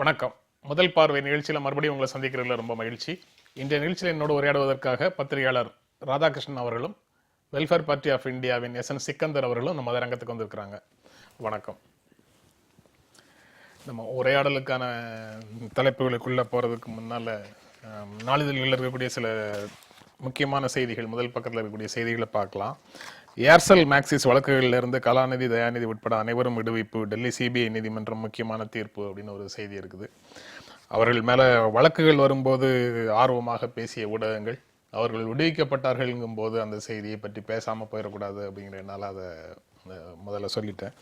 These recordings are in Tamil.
வணக்கம். முதல் பார்வை நிகழ்ச்சியில் மறுபடியும் உங்களை சந்திக்கிறதுல ரொம்ப மகிழ்ச்சி. இன்றைய நிகழ்ச்சியில் என்னோடு உரையாடுவதற்காக பத்திரிகையாளர் ராதாகிருஷ்ணன் அவர்களும் வெல்ஃபேர் பார்ட்டி ஆஃப் இந்தியாவின் எஸ்.என். சிக்கந்தர் அவர்களும் நம்ம அரங்கத்துக்கு வந்திருக்கிறாங்க. வணக்கம். நம்ம உரையாடலுக்கான தலைப்புகளுக்குள்ள போறதுக்கு முன்னால நாளிதழ்களில் இருக்கக்கூடிய சில முக்கியமான செய்திகள், முதல் பக்கத்தில் இருக்கக்கூடிய செய்திகளை பார்க்கலாம். ஏர்செல் மேக்சிஸ் வழக்குகளில் இருந்து கலாநிதி, தயாநிதி உட்பட அனைவரும் விடுவிப்பு, டெல்லி சிபிஐ நீதிமன்றம் முக்கியமான தீர்ப்பு அப்படின்னு ஒரு செய்தி இருக்குது. அவர்கள் மேல வழக்குகள் வரும்போது ஆர்வமாக பேசிய ஊடகங்கள் அவர்கள் விடுவிக்கப்பட்டார்கள்ங்கும் போது அந்த செய்தியை பற்றி பேசாம போயிடக்கூடாது அப்படிங்கிறதுனால அதை முதல்ல சொல்லிட்டேன்.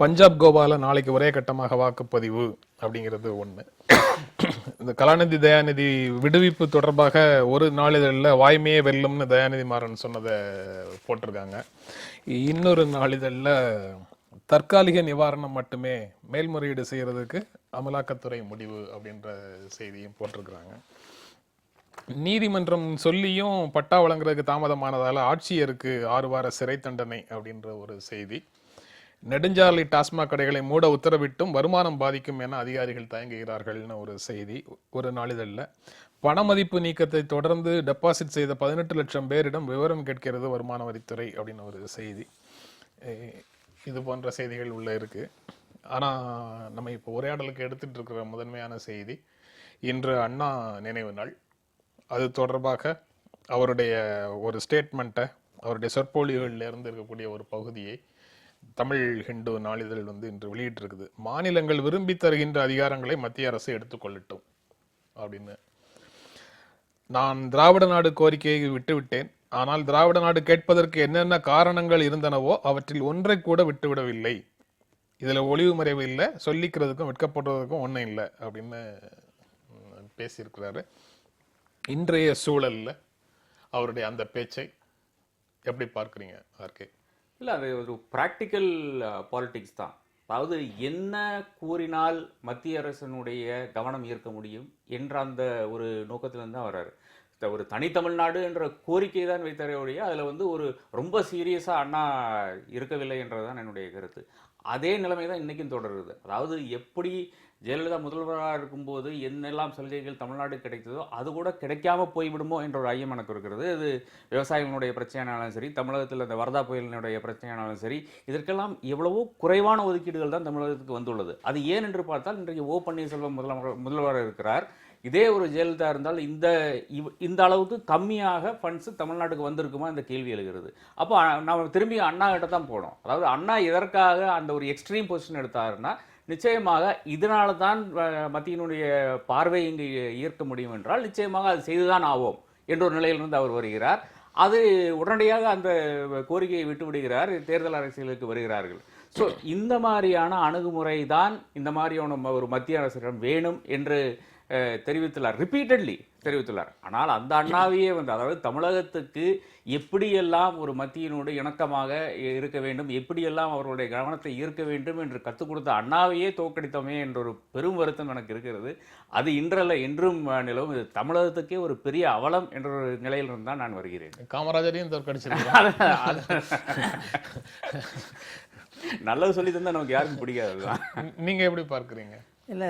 பஞ்சாப் கோவால நாளைக்கு ஒரே கட்டமாக வாக்குப்பதிவு அப்படிங்கிறது ஒண்ணு. இந்த கலாநிதி, தயாநிதி விடுவிப்பு தொடர்பாக ஒரு நாளிதழில் வாய்மையே வெல்லும்னு தயாநிதி மாறன் சொன்னதை போட்டிருக்காங்க. இன்னொரு நாளிதழில் தற்காலிக நிவாரணம் மட்டுமே மேல்முறையீடு செய்யறதுக்கு அமலாக்கத்துறை முடிவு அப்படின்ற செய்தியும் போட்டிருக்கிறாங்க. நீதிமன்றம் சொல்லியும் பட்டா வழங்குறதுக்கு தாமதமானதால ஆட்சியருக்கு 6 வார சிறை தண்டனை அப்படின்ற ஒரு செய்தி. நெடுஞ்சாலை டாஸ்மாக் கடைகளை மூட உத்தரவிட்டும் வருமானம் பாதிக்கும் என அதிகாரிகள் தயங்குகிறார்கள்னு ஒரு செய்தி ஒரு நாளிதழில். பண மதிப்பு நீக்கத்தை தொடர்ந்து டெபாசிட் செய்த 18 லட்சம் பேரிடம் விவரம் கேட்கிறது வருமான வரித்துறை அப்படின்னு ஒரு செய்தி. இது போன்ற செய்திகள் உள்ள இருக்கு. ஆனா நம்ம இப்போ உரையாடலுக்கு எடுத்துட்டு இருக்கிற முதன்மையான செய்தி இன்று அண்ணா நினைவு நாள். அது தொடர்பாக அவருடைய ஒரு ஸ்டேட்மெண்ட்டை, அவருடைய சொற்பொழிவுகளில் இருந்து இருக்கக்கூடிய ஒரு பகுதியை தமிழ் ஹிந்து நாளிதழ் இன்று வெளியிட்டிருக்குது. மாநிலங்கள் விரும்பி தருகின்ற அதிகாரங்களை மத்திய அரசு எடுத்துக்கொள்ளட்டும் அப்படின்னு. நான் திராவிட நாடு கோரிக்கையை விட்டுவிட்டேன். ஆனால் திராவிட நாடு கேட்பதற்கு என்னென்ன காரணங்கள் இருந்தனவோ அவற்றில் ஒன்றை கூட விட்டுவிடவில்லை. இதுல ஒளிவு மறைவு இல்லை, சொல்லிக்கிறதுக்கும் வெட்கப்படுவதற்கும் ஒன்றும் இல்லை அப்படின்னு பேசியிருக்கிறாரு. இன்றைய சூழல்ல அவருடைய அந்த பேச்சை எப்படி பார்க்குறீங்க ஆர்கே? இல்லை, அது ஒரு ப்ராக்டிக்கல் பாலிடிக்ஸ் தான். அதாவது என்ன கூறினால் மத்திய அரசினுடைய கவனம் ஈர்க்க முடியும் என்ற அந்த ஒரு நோக்கத்திலிருந்து தான் வர்றாரு. ஒரு தனித்தமிழ்நாடு என்ற கோரிக்கை தான் வைத்தாரே ஒழிய அதில் ஒரு ரொம்ப சீரியஸாக அண்ணா இருக்கவில்லை என்றதுதான் என்னுடைய கருத்து. அதே நிலைமை தான் இன்றைக்கும் தொடருது. அதாவது எப்படி ஜெயலலிதா முதல்வராக இருக்கும்போது என்னெல்லாம் சலுகைகள் தமிழ்நாடு கிடைத்ததோ அது கூட கிடைக்காம போய்விடுமோ என்ற ஒரு ஐயம் எனக்கு இருக்கிறது. இது விவசாயிகளுடைய பிரச்சனையானாலும் சரி, தமிழகத்தில் இந்த வரதா புயலினுடைய பிரச்சனையானாலும் சரி, இதற்கெல்லாம் எவ்வளவோ குறைவான ஒதுக்கீடுகள் தான் தமிழகத்துக்கு வந்துள்ளது. அது ஏன் என்று பார்த்தால் இன்றைக்கு ஓ பன்னீர்செல்வம் முதல்வராக இருக்கிறார். இதே ஒரு ஜெயலலிதா இருந்தால் இந்த அளவுக்கு கம்மியாக ஃபண்ட்ஸ் தமிழ்நாட்டுக்கு வந்திருக்குமா இந்த கேள்வி எழுகிறது. அப்போ நம்ம திரும்பி அண்ணா கிட்ட தான் போனோம். அதாவது அண்ணா எதற்காக அந்த ஒரு எக்ஸ்ட்ரீம் பொசிஷன் எடுத்தாருன்னா, நிச்சயமாக இதனால தான் மத்தியினுடைய பார்வை இங்கு ஈர்க்க முடியும் என்றால் நிச்சயமாக அது செய்துதான் ஆவோம் என்ற ஒரு நிலையிலிருந்து அவர் வருகிறார். அது உடனடியாக அந்த கோரிக்கையை விட்டு விடுகிறார், தேர்தல் அரசியலுக்கு வருகிறார்கள். ஸோ இந்த மாதிரியான அணுகுமுறை தான் இந்த மாதிரியான ஒரு மத்திய அரசிடம் வேணும் என்று தெரிவித்துள்ளார், ரிப்பீட்டட்லி தெரிவித்துள்ளார். ஆனால் அந்த அண்ணாவையே அதாவது தமிழகத்துக்கு எப்படியெல்லாம் ஒரு மத்தியினோடு இணக்கமாக இருக்க வேண்டும், எப்படியெல்லாம் அவர்களுடைய கவனத்தை ஈர்க்க வேண்டும் என்று கற்றுக் கொடுத்த அண்ணாவையே தோற்கடித்தோமே என்ற ஒரு பெரும் வருத்தம் எனக்கு இருக்கிறது. அது இன்றல்ல என்றும் நிலவும். இது தமிழகத்துக்கே ஒரு பெரிய அவலம் என்ற ஒரு நிலையிலிருந்து தான் நான் வருகிறேன். காமராஜரையும் தோற்கடிச்சிருக்கேன். நல்லது சொல்லி தந்தா நமக்கு யாருக்கும் பிடிக்காது. நீங்க எப்படி பார்க்குறீங்க? இல்லை,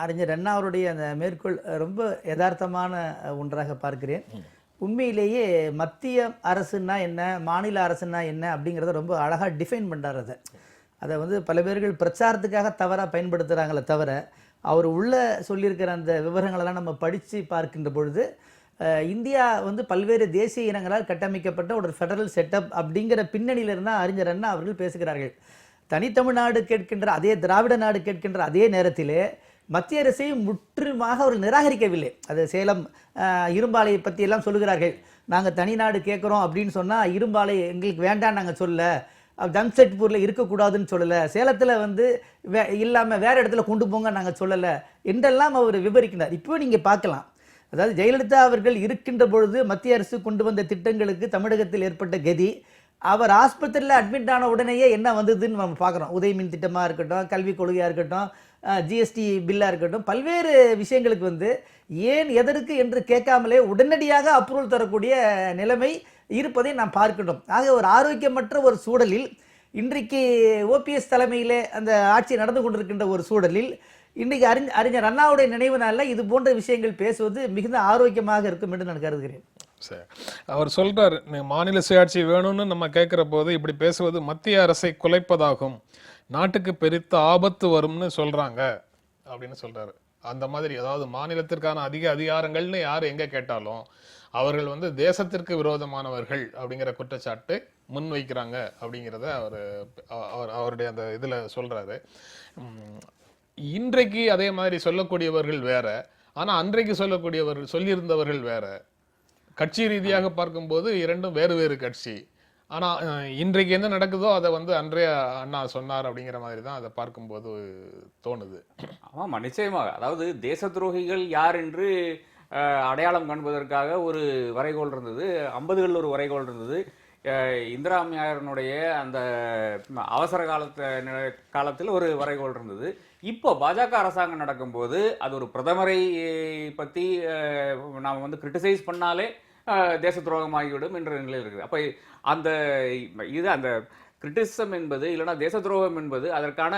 அறிஞர் அண்ணா அவருடைய அந்த மேற்கோள் ரொம்ப யதார்த்தமான ஒன்றாக பார்க்கிறேன். உண்மையிலேயே மத்திய அரசுன்னா என்ன, மாநில அரசுன்னா என்ன அப்படிங்கிறத ரொம்ப அழகாக டிஃபைன் பண்ணுறாரு. அதை பல பேர்கள் பிரச்சாரத்துக்காக தவறாக பயன்படுத்துகிறாங்களே தவிர, அவர் உள்ள சொல்லியிருக்கிற அந்த விவரங்களெல்லாம் நம்ம படித்து பார்க்கின்ற பொழுது இந்தியா பல்வேறு தேசிய இனங்களால் கட்டமைக்கப்பட்ட ஒரு ஃபெடரல் செட்டப் அப்படிங்கிற பின்னணியிலிருந்து தான் அறிஞர் அண்ணா அவர்கள் பேசுகிறார்கள். தனித்தமிழ்நாடு கேட்கின்ற அதே திராவிட நாடு கேட்கின்ற அதே நேரத்திலே மத்திய அரசை முற்றிலுமாக அவர்கள் நிராகரிக்கவில்லை. அது சேலம் இரும்பாலையை பற்றி எல்லாம் சொல்லுகிறார்கள். நாங்கள் தனி நாடு கேட்குறோம் அப்படின்னு சொன்னால் இரும்பாலை எங்களுக்கு வேண்டாம் நாங்கள் சொல்லலை, ஜம்ஷெட்பூரில் இருக்கக்கூடாதுன்னு சொல்லலை, சேலத்தில் இல்லாமல் வேறு இடத்துல கொண்டு போங்க நாங்கள் சொல்லலை என்றெல்லாம் அவர் விவரிக்கிறார். இப்போ நீங்கள் பார்க்கலாம், அதாவது ஜெயலலிதா அவர்கள் இருக்கின்ற பொழுது மத்திய அரசு கொண்டு வந்த திட்டங்களுக்கு தமிழகத்தில் ஏற்பட்ட கதி, அவர் ஆஸ்பத்திரியில் அட்மிட் ஆன உடனேயே என்ன வந்ததுன்னு நம்ம பார்க்குறோம். உதயமின் திட்டமாக இருக்கட்டும், கல்விக் கொள்கையாக இருக்கட்டும், ஜிஎஸ்டி பில்லாக இருக்கட்டும், பல்வேறு விஷயங்களுக்கு ஏன் எதற்கு என்று கேட்காமலே உடனடியாக அப்ரூவல் தரக்கூடிய நிலைமை இருப்பதை நாம் பார்க்கணும். ஆக ஒரு ஆரோக்கியமற்ற ஒரு சூழலில் இன்றைக்கு ஓபிஎஸ் தலைமையிலே அந்த ஆட்சி நடந்து கொண்டிருக்கின்ற ஒரு சூழலில் இன்னைக்கு அறிஞர் அண்ணாவுடைய நினைவு நாளில் இது போன்ற விஷயங்கள் பேசுவது மிகுந்த ஆரோக்கியமாக இருக்கும் என்று நான் கருதுகிறேன். சரி, அவர் சொல்றாரு மாநில சுயாட்சி வேணும்னு நம்ம கேட்கிற போது இப்படி பேசுவது மத்திய அரசை குலைப்பதாகும், நாட்டுக்கு பெருத்த ஆபத்து வரும்னு சொல்றாங்க அப்படின்னு சொல்றாரு. அந்த மாதிரி அதாவது மாநிலத்திற்கான அதிக அதிகாரங்கள்னு யார் எங்க கேட்டாலும் அவர்கள் வந்து தேசத்திற்கு விரோதமானவர்கள் அப்படிங்கிற குற்றச்சாட்டு முன்வைக்கிறாங்க அப்படிங்கிறத அவருடைய அந்த இதுல சொல்றாரு. இன்றைக்கு அதே மாதிரி சொல்லக்கூடியவர்கள் வேற, ஆனா அன்றைக்கு சொல்லியிருந்தவர்கள் வேற. கட்சி ரீதியாக பார்க்கும்போது இரண்டும் வேறு வேறு கட்சி. ஆனா இன்றைக்கு என்ன நடக்குதோ அதை வந்து அன்றைய அண்ணா சொன்னார் அப்படிங்கிற மாதிரி தான் அதை பார்க்கும்போது தோணுது. ஆமாம், நிச்சயமாக. அதாவது தேச துரோகிகள் யார் என்று அடையாளம் காண்பதற்காக ஒரு வரைகோல் இருந்தது, 50களில் ஒரு வரைகோல் இருந்தது. இந்திரா அம்மையாரனுடைய அந்த அவசர காலத்தில் ஒரு வரைகோல் இருந்தது. இப்போ பாஜக அரசாங்கம் நடக்கும்போது அது ஒரு பிரதமரை பற்றி நாம் வந்து கிரிட்டிசைஸ் பண்ணாலே தேச துரோகமாகிவிடும் என்ற நிலையில் இருக்குது. அப்போ அந்த அந்த கிரிட்டிசிசம் என்பது இல்லைன்னா தேச துரோகம் என்பது அதற்கான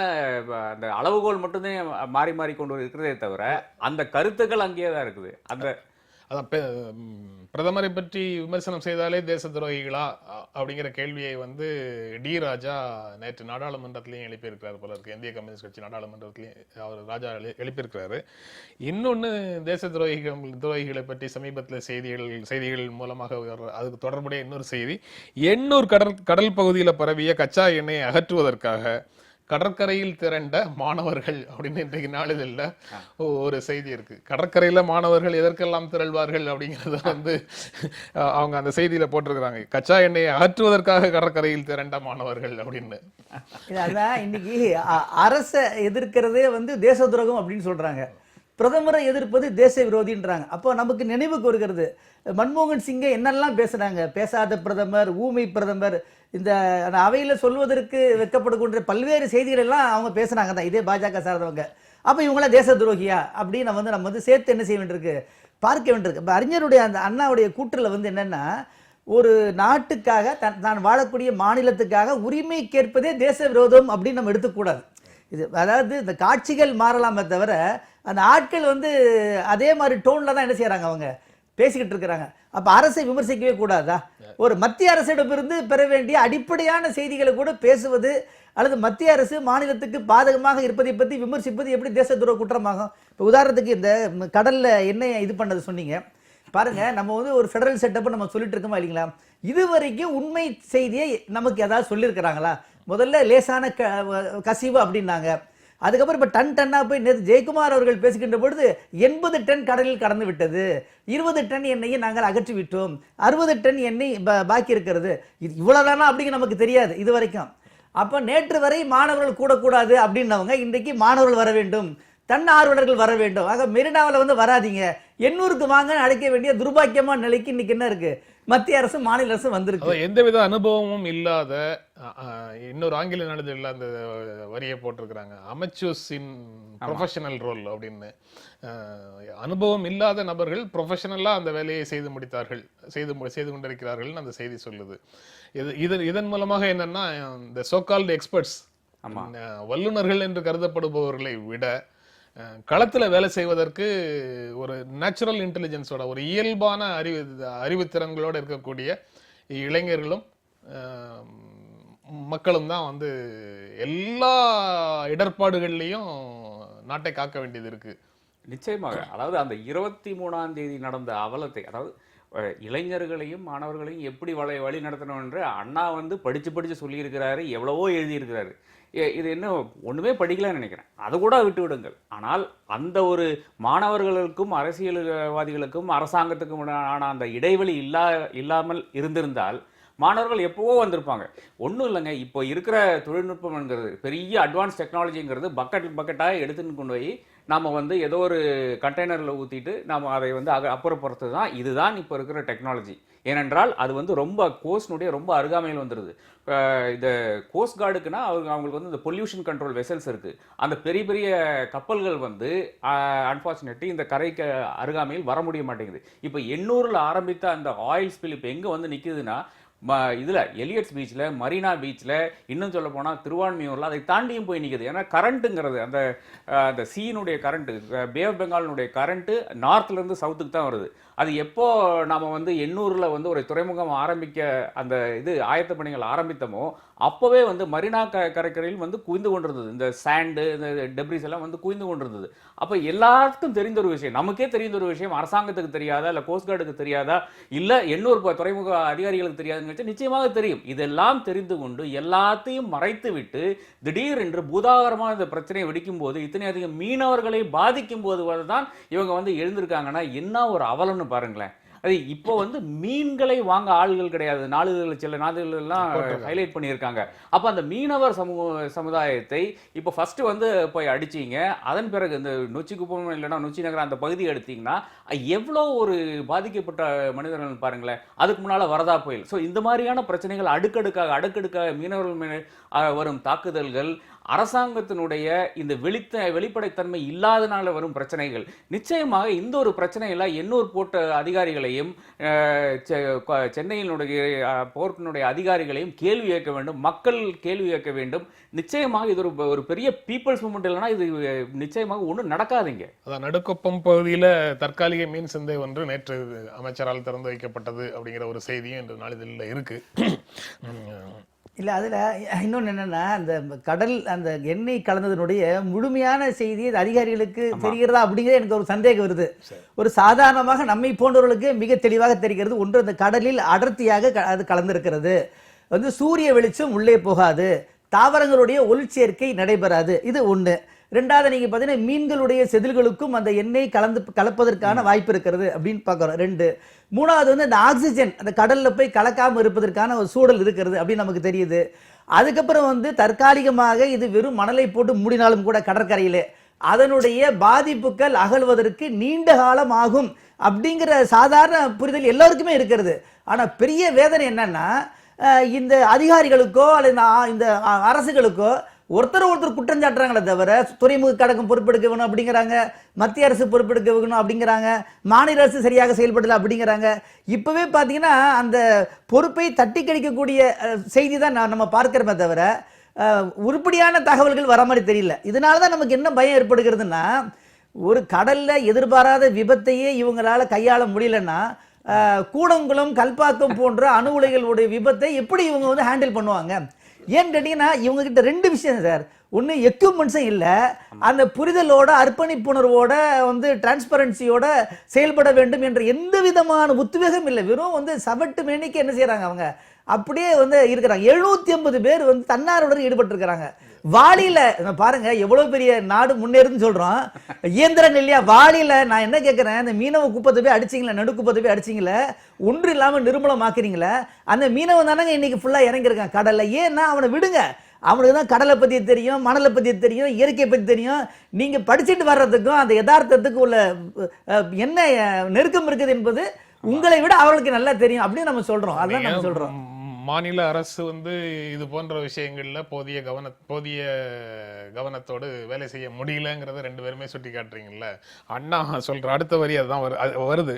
அந்த அளவுகோல் மட்டுமே மாறி மாறி கொண்டு இருக்கிறதே தவிர அந்த கருத்துக்கள் அங்கேயே தான் இருக்குது. அதான் பிரதமரை பற்றி விமர்சனம் செய்தாலே தேச துரோகிகளா அப்படிங்கிற கேள்வியை வந்து டி ராஜா நேற்று நாடாளுமன்றத்திலையும் எழுப்பியிருக்கிறார் போல இருக்கு. இந்திய கம்யூனிஸ்ட் கட்சி நாடாளுமன்றத்திலையும் அவர் ராஜா எழுப்பியிருக்கிறாரு. இன்னொன்று தேச துரோகிகளை பற்றி சமீபத்தில் செய்திகள் மூலமாக அதுக்கு தொடர்புடைய இன்னொரு செய்தி, எண்ணூர் கடல் பகுதியில் பரவிய கச்சா எண்ணெயை அகற்றுவதற்காக கடற்கரையில் திரண்ட மாணவர்கள் அப்படின்னு இன்றைக்கு நாளிதழில் ஒரு செய்தி இருக்கு. கடற்கரையில மாணவர்கள் எதற்கெல்லாம் திரள்வார்கள் அப்படிங்கறத வந்து அவங்க அந்த செய்தியில போட்டிருக்கிறாங்க. கச்சா எண்ணெயை அகற்றுவதற்காக கடற்கரையில் திரண்ட மாணவர்கள் அப்படின்னு. அதான் இன்னைக்கு அரசை எதிர்க்கிறதே வந்து தேச துரோகம் அப்படின்னு சொல்றாங்க, பிரதமரை எதிர்ப்பது தேச விரோதின்றாங்க. அப்போ நமக்கு நினைவுக்கு வருகிறது மன்மோகன் சிங்கை என்னெல்லாம் பேசுறாங்க. பேசாத பிரதமர், ஊமை பிரதமர், இந்த அவையில் சொல்வதற்கு வெட்கப்படக்கூடிய பல்வேறு செய்திகள் எல்லாம் அவங்க பேசுனாங்க தான், இதே பாஜக சார்ந்தவங்க. அப்போ இவங்களாம் தேச துரோகியா அப்படின்னு நம்ம வந்து சேர்த்து என்ன செய்ய வேண்டியிருக்கு, பார்க்க வேண்டியிருக்கு. இப்போ அறிஞருடைய அந்த அண்ணாவுடைய கூற்றில் வந்து என்னன்னா, ஒரு நாட்டுக்காக தான் வாழக்கூடிய மாநிலத்துக்காக உரிமை கேட்பதே தேச விரோதம் அப்படின்னு நம்ம எடுத்துக்கூடாது. இது அதாவது இந்த காட்சிகள் மாறலாமே தவிர அந்த ஆட்கள் வந்து அதே மாதிரி டோன்ல தான் என்ன செய்யறாங்க, அவங்க பேசிக்கிட்டு இருக்கிறாங்க. அப்ப அரசை விமர்சிக்கவே கூடாதா? ஒரு மத்திய அரசிடமிருந்து பெற வேண்டிய அடிப்படையான செய்திகளை கூட பேசுவது அல்லது மத்திய அரசு மாநிலத்துக்கு பாதகமாக இருப்பதை பற்றி விமர்சிப்பது எப்படி தேச துரோக குற்றமாகும்? இப்போ உதாரணத்துக்கு இந்த கடல்ல எண்ணெய் இது பண்ணது சொன்னீங்க பாருங்க, நம்ம வந்து ஒரு ஃபெடரல் செட்டப் நம்ம சொல்லிட்டு இருக்கோமா இல்லைங்களா? இது வரைக்கும் உண்மை செய்தியை நமக்கு ஏதாவது சொல்லியிருக்கிறாங்களா? முதல்ல லேசான கசிவு அப்படின்னாங்க, அதுக்கப்புறம் இப்போ டன்னா போய் நேற்று ஜெயக்குமார் அவர்கள் பேசுகின்ற பொழுது 80 டன் கடலில் கடந்து விட்டது, 20 டன் எண்ணெயை நாங்கள் அகற்றி விட்டோம், 60 டன் எண்ணெய் பாக்கி இருக்கிறது. இது இவ்வளவுதானா அப்படிங்க நமக்கு தெரியாது இது வரைக்கும். அப்போ நேற்று வரை மாணவர்கள் கூடக்கூடாது அப்படின்னவங்க இன்றைக்கு மாணவர்கள் வர வேண்டும், தன்னார்வலர்கள் வர வேண்டும். ஆக மெரினாவில் வந்து வராதிங்க, 800க்கு வாங்க அழைக்க வேண்டிய துர்பாக்கியமான நிலைக்கு இன்னைக்கு என்ன இருக்கு, மத்திய அரசு மாநில அரசு வந்திருக்கு. எந்தவித அனுபவமும் இல்லாத இன்னொரு ஆங்கில நாளிதழில் அந்த வரியை போட்டிருக்கிறாங்க, அமெச்சூர்ஸ் இன் ப்ரொஃபஷனல் ரோல் அப்படின்னு. அனுபவம் இல்லாத நபர்கள் ப்ரொஃபஷனலா அந்த வேலையை செய்து முடித்தார்கள், செய்து கொண்டிருக்கிறார்கள் அந்த செய்தி சொல்லுது. இதன் மூலமாக என்னன்னா, இந்த சோகால்டு எக்ஸ்பர்ட்ஸ், வல்லுநர்கள் என்று கருதப்படுபவர்களை விட களத்துல வேலை செய்வதற்கு ஒரு நேச்சுரல் இன்டெலிஜென்ஸோட ஒரு இயல்பான அறிவுத்திறன்களோட இருக்கக்கூடிய இளைஞர்களும் மக்களும் தான் வந்து எல்லா இடர்பாடுகள்லையும் நாட்டை காக்க வேண்டியது இருக்கு. நிச்சயமாக. அதாவது அந்த 23ஆம் தேதி நடந்த அவலத்தை, அதாவது இளைஞர்களையும் மாணவர்களையும் எப்படி வழி நடத்தணும் என்று அண்ணா வந்து படிச்சு சொல்லியிருக்கிறாரு, எவ்வளவோ எழுதியிருக்கிறாரு. இது என்ன ஒண்ணுமே படிக்கலன்னு நினைக்கிறேன், அதை கூட விட்டு விடுங்கள். ஆனால் அந்த ஒரு மாணவர்களுக்கும் அரசியல்வாதிகளுக்கும் அரசாங்கத்துக்கும் ஆன அந்த இடைவெளி இல்லாமல் இருந்திருந்தால் மாணவர்கள் எப்போவோ வந்திருப்பாங்க. ஒன்றும் இல்லைங்க, இப்போ இருக்கிற தொழில்நுட்பம்ங்கிறது பெரிய அட்வான்ஸ் டெக்னாலஜிங்கிறது பக்கெட்டாக எடுத்துன்னு கொண்டு போய் நாம் வந்து ஏதோ ஒரு கண்டெய்னரில் ஊற்றிட்டு நம்ம அதை வந்து அப்புறப்படுறது தான் இதுதான் இப்போ இருக்கிற டெக்னாலஜி. ஏனென்றால் அது வந்து ரொம்ப கோஸ்ட்னுடைய ரொம்ப அருகாமையில் வந்துடுது. இந்த கோஸ்ட் கார்டுக்குன்னா அவங்களுக்கு வந்து இந்த பொல்யூஷன் கண்ட்ரோல் வெசல்ஸ் இருக்குது, அந்த பெரிய பெரிய கப்பல்கள் வந்து அன்ஃபார்ச்சுனேட்லி இந்த கரைக்கு அருகாமையில் வர முடிய மாட்டேங்குது. இப்போ 800ல் ஆரம்பித்த அந்த ஆயில் ஸ்பில் இப்போ எங்கே வந்து நிற்குதுன்னா இதுல எலியட்ஸ் பீச்ல, மரீனா பீச்ல, இன்னும் சொல்ல போனா திருவான்மியூர்ல அதை தாண்டியும் போய் நிக்குது. ஏன்னா கரண்ட்டுங்கிறது அந்த அந்த சீனுடைய கரண்ட், பே ஆஃப் பெங்காலினுடைய கரண்ட் நார்த்ல இருந்து சவுத்துக்கு தான் வருது. அது எப்போ நாம வந்து எண்ணூர்ல வந்து ஒரு துறைமுகம் ஆரம்பிக்க அந்த இது ஆயத்த பணிகள் ஆரம்பித்தமோ அப்பவே வந்து மரீனா கடற்கரையில் வந்து குவிந்து கொண்டிருந்தது. இந்த சாண்டு, இந்த டெப்ரிஸ் எல்லாம் வந்து குவிந்து கொண்டிருந்தது. அப்ப எல்லாருக்கும் தெரிந்த ஒரு விஷயம், நமக்கே தெரிந்த ஒரு விஷயம், அரசாங்கத்துக்கு தெரியாதா, இல்ல கோஸ்ட் கார்டுக்கு தெரியாதா, இல்ல எண்ணூர் துறைமுக அதிகாரிகளுக்கு தெரியாதுன்னு நிச்சயமாக தெரியும். இதெல்லாம் தெரிந்து கொண்டு எல்லாத்தையும் மறைத்து விட்டு திடீர் என்று பூதாகரமான இந்த பிரச்சனையை வெடிக்கும் போது, இத்தனை அதிகம் மீனவர்களை பாதிக்கும் போது தான் இவங்க வந்து எழுந்திருக்காங்கன்னா என்ன ஒரு அவலம்னு பாருங்களேன். அது இப்போ வந்து மீன்களை வாங்க ஆள்கள் கிடையாது. சில நாடுகள் எல்லாம் ஹைலைட் பண்ணியிருக்காங்க. அப்ப அந்த மீனவர் சமுதாயத்தை இப்போ ஃபர்ஸ்ட் வந்து போய் அடிச்சீங்க, அதன் பிறகு இந்த நொச்சி குப்பம் இல்லைன்னா நொச்சி நகரம் அந்த பகுதியை எடுத்தீங்கன்னா எவ்வளோ ஒரு பாதிக்கப்பட்ட மனிதர்கள் பாருங்களேன். அதுக்கு முன்னால வரதா புயல். ஸோ இந்த மாதிரியான பிரச்சனைகள் அடுக்கடுக்காக மீனவர்கள் மேல் வரும் தாக்குதல்கள், அரசாங்கத்தினுடைய இந்த வெளிப்படைத்தன்மை இல்லாதனால வரும் பிரச்சனைகள், நிச்சயமாக இந்த ஒரு பிரச்சனையில எண்ணூர் போர்ட் அதிகாரிகளையும் சென்னையினுடைய போர்ட்டினுடைய அதிகாரிகளையும் கேள்வி கேட்க வேண்டும், மக்கள் கேள்வி கேட்க வேண்டும். நிச்சயமாக இது ஒரு பெரிய பீப்புள்ஸ் மூவ்மெண்ட் இல்லைன்னா இது நிச்சயமாக ஒன்றும் நடக்காதீங்க. அதான் நடுக்குப்பம் பகுதியில் தற்காலிக மீன் சந்தை ஒன்று நேற்று அமைச்சரால் திறந்து வைக்கப்பட்டது அப்படிங்கிற ஒரு செய்தியும் இன்று நாளிதழில் இருக்கு. இல்லை, அதில் இன்னொன்று என்னென்னா, அந்த கடல் அந்த எண்ணெய் கலந்ததனுடைய முழுமையான செய்தி அதிகாரிகளுக்கு தெரிகிறதா அப்படிங்கிறது எனக்கு ஒரு சந்தேகம் வருது. ஒரு சாதாரணமாக நம்மை போன்றவர்களுக்கு மிக தெளிவாக தெரிகிறது. ஒன்று, அந்த கடலில் அடர்த்தியாக அது கலந்திருக்கிறது, வந்து சூரிய வெளிச்சம் உள்ளே போகாது, தாவரங்களுடைய ஒளிச்சேர்க்கை நடைபெறாது. இது ஒன்று. ரெண்டாவது, நீங்கள் பார்த்தீங்கன்னா மீன்களுடைய செதில்களுக்கும் அந்த எண்ணெய் கலப்பதற்கான வாய்ப்பு இருக்கிறது அப்படின்னு பார்க்குறோம். ரெண்டு. மூணாவது வந்து அந்த ஆக்சிஜன் அந்த கடலில் போய் கலக்காமல் இருப்பதற்கான ஒரு சூழல் இருக்கிறது அப்படின்னு நமக்கு தெரியுது. அதுக்கப்புறம் வந்து தற்காலிகமாக இது வெறும் மணலை போட்டு மூடினாலும் கூட கடற்கரையிலே அதனுடைய பாதிப்புகள் அகழ்வதற்கு நீண்ட காலம் ஆகும் அப்படிங்கிற சாதாரண புரிதல் எல்லாருக்குமே இருக்கிறது. ஆனால் பெரிய வேதனை என்னன்னா, இந்த அதிகாரிகளுக்கோ அல்லது இந்த அரசுகளுக்கோ ஒருத்தர் குற்றம் சாட்டுறாங்களே தவிர, துறைமுக கழகம் பொறுப்பெடுக்க வேணும் அப்படிங்கிறாங்க, மத்திய அரசு பொறுப்பெடுக்க வேணும் அப்படிங்கிறாங்க, மாநில அரசு சரியாக செயல்படல அப்படிங்கிறாங்க. இப்பவே பார்த்தீங்கன்னா அந்த பொறுப்பை தட்டி கழிக்கக்கூடிய செய்தி தான் நம்ம பார்க்கிறோமே தவிர உருப்படியான தகவல்கள் வர மாதிரி தெரியல. இதனால தான் நமக்கு என்ன பயம் ஏற்படுகிறதுனா, ஒரு கடல்ல எதிர்பாராத விபத்தையே இவங்களால கையாள முடியலன்னா கூடங்குளம், கல்பாக்கம் போன்ற அணு உலைகளுடைய விபத்தை எப்படி இவங்க வந்து ஹேண்டில் பண்ணுவாங்க? ஏன்னு கேட்டீங்கன்னா, இவங்க கிட்ட ரெண்டு விஷயம் சார். ஒன்று, எக்யூப்மெண்ட்ஸும் இல்லை, அந்த புரிதலோட அர்ப்பணிப்புணர்வோட வந்து டிரான்ஸ்பரன்சியோட செயல்பட வேண்டும் என்ற எந்த விதமான உத்வேகம் இல்லை. வெறும் வந்து சவட்டு மேனிக்கு என்ன செய்யறாங்க, அவங்க அப்படியே வந்து இருக்கிறாங்க. 750 பேர் வந்து தன்னார்வலர் ஈடுபட்டு இருக்கிறாங்க. வாளியில பாருங்க எவ்வளவு பெரிய நாடு முன்னேறுன்னு சொல்றோம், இயந்திரம் இல்லையா வாளியில. நான் என்ன கேட்கிறேன், இந்த மீனவ குப்பத்தை போய் அடிச்சிங்களா, நடுக்குப்பத்தை போய் அடிச்சிங்களா, ஒன்று இல்லாம நிர்மூலமாக்குறீங்களா? அந்த மீனவன் தானங்க இன்னைக்கு ஃபுல்லா இறங்கியிருக்கான் கடல்ல. ஏன்னா அவனை விடுங்க, அவனுக்கு தான் கடலை பத்தி தெரியும், மணலை பத்தி தெரியும், இயற்கையை பத்தி தெரியும். நீங்க படிச்சுட்டு வர்றதுக்கும் அந்த யதார்த்தத்துக்கு உள்ள என்ன நெருக்கம் இருக்குது என்பது உங்களை விட அவர்களுக்கு நல்லா தெரியும் அப்படின்னு நம்ம சொல்றோம். அதான் நம்ம சொல்றோம். மாநில அரசு வந்து இது போன்ற விஷயங்கள்ல போதிய கவனத்தோடு வேலை செய்ய முடியலங்கிறத ரெண்டு பேருமே சுட்டி காட்டுறீங்கல்ல. அண்ணா சொல்ற அடுத்த வரி அதுதான் வருது.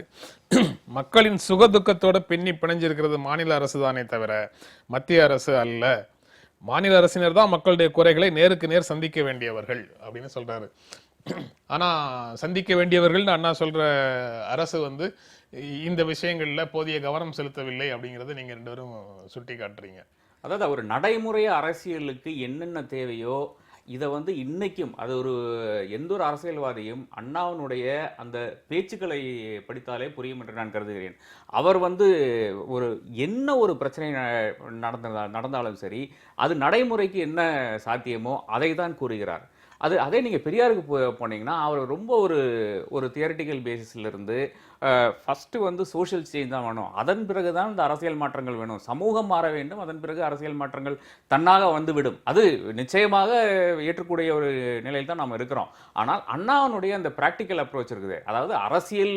மக்களின் சுகதுக்கத்தோட பின்னி பிணைஞ்சிருக்கிறது மாநில அரசு தானே தவிர மத்திய அரசு அல்ல. மாநில அரசினர் தான் மக்களுடைய குறைகளை நேருக்கு நேர் சந்திக்க வேண்டியவர்கள் அப்படின்னு சொல்றாரு. ஆனா சந்திக்க வேண்டியவர்கள் அண்ணா சொல்ற அரசு வந்து இந்த விஷயங்கள்ல போதிய கவனம் செலுத்தவில்லை அப்படிங்கறத நீங்க ரெண்டு பேரும் சுட்டி காட்டுறீங்க. அதாவது ஒரு நடைமுறை அரசியலுக்கு என்னென்ன தேவையோ இதை வந்து இன்னைக்கும் அது எந்த ஒரு அரசியல்வாதியும் அண்ணாவினுடைய அந்த பேச்சுக்களை படித்தாலே புரியும் என்று நான் கருதுகிறேன். அவர் வந்து என்ன ஒரு பிரச்சனை நடந்தாலும் சரி, அது நடைமுறைக்கு என்ன சாத்தியமோ அதை தான் கூறுகிறார். அதே நீங்கள் பெரியாருக்கு போனீங்கன்னா அவர் ரொம்ப ஒரு தியரிட்டிக்கல் பேசிஸ்ல இருந்து ஃபஸ்ட்டு வந்து சோஷியல் சேஞ்ச் தான் வேணும், அதன் பிறகு தான் இந்த அரசியல் மாற்றங்கள் வேணும், சமூகம் மாற வேண்டும், அதன் பிறகு அரசியல் மாற்றங்கள் தன்னாக வந்துவிடும். அது நிச்சயமாக ஏற்றக்கூடிய ஒரு நிலையில் தான் நாம் இருக்கிறோம். ஆனால் அண்ணாவனுடைய அந்த ப்ராக்டிக்கல் அப்ரோச் இருக்குது, அதாவது அரசியல்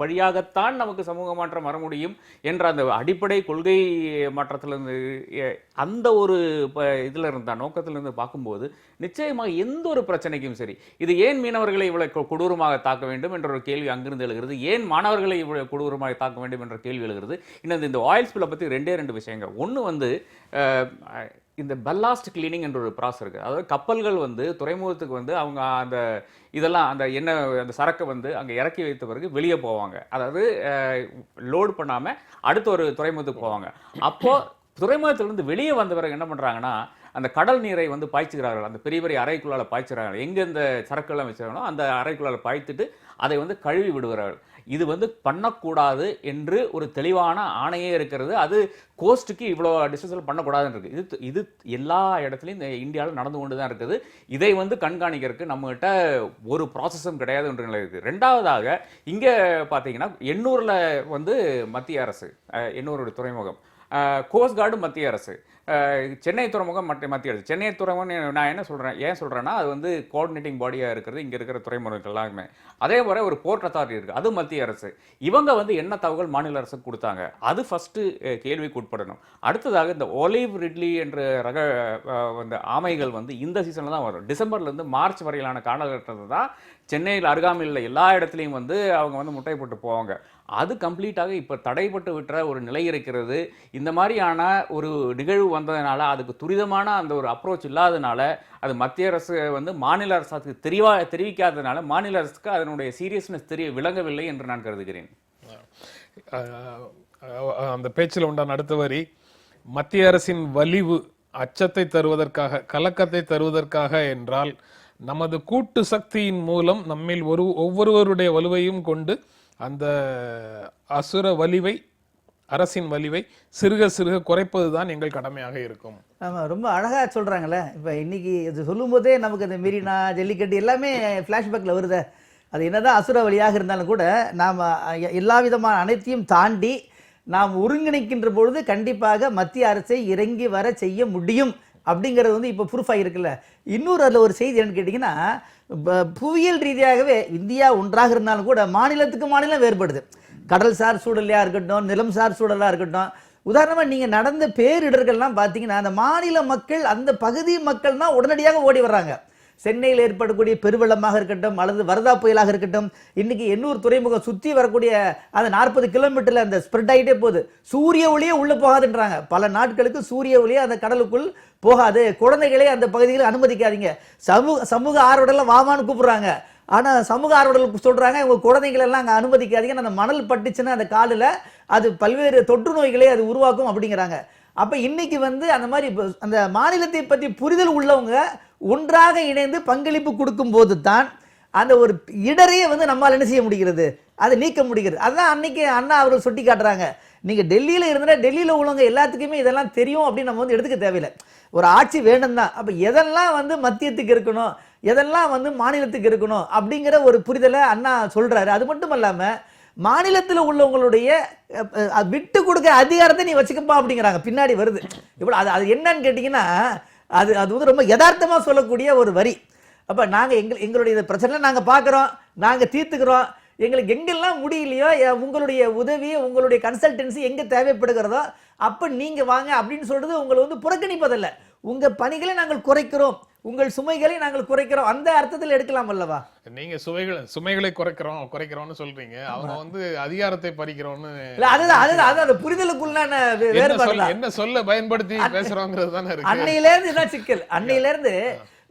வழியாகத்தான் நமக்கு சமூக மாற்றம் வர முடியும் என்ற அந்த அடிப்படை கொள்கை மாற்றத்திலிருந்து அந்த ஒரு இதில் இருந்தால் நோக்கத்திலிருந்து பார்க்கும்போது நிச்சயமாக எந்த ஒரு பிரச்சனைக்கும் சரி, இது ஏன் மீனவர்களை இவ்வளவு கொடூரமாக தாக்க வேண்டும் என்ற ஒரு கேள்வி அங்கிருந்து எழுகிறது. ஏன் மாணவர்களை இவ்வளவு கொடூரமாக தாக்க வேண்டும் என்ற கேள்வி எழுகிறது. இன்னும் இந்த ஆயில் ஸ்பில்லை பற்றி ரெண்டு விஷயங்கள். ஒன்று வந்து இந்த பல்லாஸ்ட் கிளீனிங் என்ற ஒரு ப்ராசஸ் இருக்குது. அதாவது கப்பல்கள் வந்து துறைமுகத்துக்கு வந்து அவங்க அந்த இதெல்லாம் அந்த எண்ணெய் அந்த சரக்கை வந்து அங்கே இறக்கி வைத்த பிறகு வெளியே போவாங்க. அதாவது லோடு பண்ணாமல் அடுத்த ஒரு துறைமுகத்துக்கு போவாங்க. அப்போது துறைமுகத்திலிருந்து வெளியே வந்த பிறகு என்ன பண்ணுறாங்கன்னா அந்த கடல் நீரை வந்து பாய்ச்சுகிறார்கள். அந்த பெரிய பெரிய அறைக்குள்ளால் பாய்ச்சுறாங்க. எங்கே இந்த சரக்குலாம் வச்சுருக்காங்களோ அந்த அறைக்குள்ளால் பாய்த்துட்டு அதை வந்து கழுவி விடுகிறார்கள். இது வந்து பண்ணக்கூடாது என்று ஒரு தெளிவான ஆணையே இருக்கிறது. அது கோஸ்ட்டுக்கு இவ்வளோ டிஸ்கஸல் பண்ணக்கூடாதுன்னு இருக்குது. இது எல்லா இடத்துலையும் இந்த இந்தியாவில் நடந்து கொண்டு தான் இருக்குது. இதை வந்து கண்காணிக்கிறதுக்கு நம்மகிட்ட ஒரு ப்ராசஸும் கிடையாது என்ற நிலை இருக்குது. ரெண்டாவதாக இங்கே பார்த்தீங்கன்னா எண்ணூரில் வந்து மத்திய அரசு, எண்ணூருடைய துறைமுகம், கோஸ்ட் கார்டு மத்திய அரசு, சென்னை துறைமுகம் மத்திய அரசு. சென்னை துறைமுகம் நான் என்ன சொல்கிறேன், ஏன் சொல்கிறேன்னா அது வந்து கோஆர்டினேட்டிங் பாடியாக இருக்கிறது இங்கே இருக்கிற துறைமுகங்கள் எல்லாமே. அதே போல ஒரு போர்ட் அத்தாரிட்டி இருக்குது, அது மத்திய அரசு. இவங்க வந்து என்ன தகவல் மாநில அரசுக்கு கொடுத்தாங்க, அது ஃபஸ்ட்டு கேள்விக்கு உட்படணும். அடுத்ததாக இந்த ஒலிவ் ரிட்லி என்ற ரக அந்த ஆமைகள் வந்து இந்த சீசனில் தான் வரும். டிசம்பர்லேருந்து மார்ச் வரையிலான காலகட்டத்தில் தான் சென்னையில் அருகாமையில் எல்லா இடத்துலையும் வந்து அவங்க வந்து முட்டை போட்டு போவாங்க. அது கம்ப்ளீட்டாக இப்போ தடைப்பட்டு விட்டுற ஒரு நிலை இருக்கிறது. இந்த மாதிரியான ஒரு நிகழ்வு வந்ததுனால அதுக்கு துரிதமான அந்த ஒரு அப்ரோச் இல்லாதனால அது மத்திய அரசு வந்து மாநில அரசுக்கு தெரிவிக்காததுனால மாநில அரசுக்கு அதனுடைய சீரியஸ்னஸ் விளங்கவில்லை என்று நான் கருதுகிறேன். அந்த பேச்சில் உண்டான அடுத்த வரி, மத்திய அரசின் வலிவு அச்சத்தை தருவதற்காக, கலக்கத்தை தருவதற்காக என்றால் நமது கூட்டு சக்தியின் மூலம் நம்மில் ஒவ்வொருவருடைய வலுவையும் கொண்டு அந்த அசுர வலிவை, அரசின் வலிவை சிறுக சிறுக குறைப்பது தான் எங்கள் கடமையாக இருக்கும். ஆமாம், ரொம்ப அழகாக சொல்கிறாங்களே. இப்போ இன்னைக்கு இது சொல்லும் போதே நமக்கு அந்த மெரினா, ஜல்லிக்கட்டு எல்லாமே ஃப்ளாஷ்பேக்கில் வருது. அது என்னதான் அசுர வழியாக இருந்தாலும் கூட நாம் எல்லா விதமான அனைத்தையும் தாண்டி நாம் ஒருங்கிணைக்கின்ற பொழுது கண்டிப்பாக மத்திய அரசை இறங்கி வர செய்ய முடியும் அப்படிங்கிறது வந்து இப்போ ப்ரூஃப் ஆகிருக்குல்ல. இன்னொரு அதில் ஒரு செய்தி என்னன்னு கேட்டிங்கன்னா, புவியியல் ரீதியாகவே இந்தியா ஒன்றாக இருந்தாலும் கூட மாநிலத்துக்கு மாநிலம் வேறுபடுது. கடல் சார் சூழலையாக இருக்கட்டும், நிலம் சார் சூழலாக இருக்கட்டும். உதாரணமாக நீங்கள் நடந்த பேரிடர்கள்லாம் பார்த்தீங்கன்னா அந்த மாநில மக்கள், அந்த பகுதி மக்கள் தான் உடனடியாக ஓடி வர்றாங்க. சென்னையில் ஏற்படக்கூடிய பெருவெள்ளமாக இருக்கட்டும் அல்லது வரதா புயலாக இருக்கட்டும், இன்னைக்கு எண்ணூர் துறைமுகம் சுற்றி வரக்கூடிய அந்த 40 கிலோமீட்டரில் அந்த ஸ்ப்ரெட் ஆகிட்டே போகுது. சூரிய ஒளியே உள்ளே போகாதுன்றாங்க. பல நாட்களுக்கு சூரிய ஒளியே அந்த கடலுக்குள் போகாது. குழந்தைகளே அந்த பகுதியில் அனுமதிக்காதீங்க. சமூக ஆர்வலர்கள் வாமான்னு கூப்பிடுறாங்க. ஆனால் சமூக ஆர்வலர்கள் சொல்கிறாங்க இவங்க குழந்தைகளெல்லாம் அங்கே அனுமதிக்காதீங்க, அந்த மணல் பட்டுச்சுன்னா அந்த காலில் அது பல்வேறு தொற்று நோய்களை அது உருவாக்கும் அப்படிங்கிறாங்க. அப்போ இன்னைக்கு வந்து அந்த மாதிரி அந்த மாநிலத்தை பற்றி புரிதல் உள்ளவங்க ஒன்றாக இணைந்து பங்களிப்பு கொடுக்கும் போது தான் அந்த ஒரு இடரையே வந்து நம்மால் என்ன செய்ய முடிகிறது, அதை நீக்க முடிகிறது. அதுதான் அன்னைக்கு அண்ணா அவர்கள் சுட்டி காட்டுறாங்க. நீங்கள் டெல்லியில் இருந்தால் டெல்லியில் உள்ளவங்க எல்லாத்துக்குமே இதெல்லாம் தெரியும் அப்படின்னு நம்ம வந்து எடுத்துக்க தேவையில்லை. ஒரு ஆட்சி வேண்டும் தான். அப்போ எதெல்லாம் வந்து மத்தியத்துக்கு இருக்கணும், எதெல்லாம் வந்து மாநிலத்துக்கு இருக்கணும் அப்படிங்கிற ஒரு புரிதலை அண்ணா சொல்கிறாரு. அது மட்டும் இல்லாமல் மாநிலத்தில் உள்ளவங்களுடைய விட்டு கொடுக்க அதிகாரத்தை நீ வச்சுக்கப்பா அப்படிங்கிறாங்க. பின்னாடி வருது இவ்வளோ. அது என்னன்னு கேட்டிங்கன்னா அது வந்து ரொம்ப யதார்த்தமாக சொல்லக்கூடிய ஒரு வரி. அப்போ நாங்கள் எங்களுடைய பிரச்சனை நாங்கள் பார்க்குறோம், நாங்கள் தீர்த்துக்கிறோம். எங்களுக்கு எங்கெல்லாம் முடியலையோ உங்களுடைய உதவி, உங்களுடைய கன்சல்டன்சி எங்கே தேவைப்படுகிறதோ அப்போ நீங்கள் வாங்க அப்படின்னு சொல்கிறது உங்களை வந்து புறக்கணிப்பதில்லை. உங்கள் பணிகளை நாங்கள் குறைக்கிறோம், உங்கள் சுமைகளை நாங்கள் குறைக்கிறோம், அந்த அர்த்தத்தில் எடுக்கலாம் அல்லவா? நீங்க சுமைகளை குறைக்கிறோம்னு சொல்றீங்க, அவங்க வந்து அதிகாரத்தை பறிக்கிறோம்னு. அதுதான் அந்த புரிதலுக்குள்ளான வேறுபாடு. என்ன சொல்ல பயன்படுத்தி பேசுறோங்கிறது தானே இருக்கு. அன்னையிலேருந்து இதான் சிக்கல். அன்னையிலேருந்து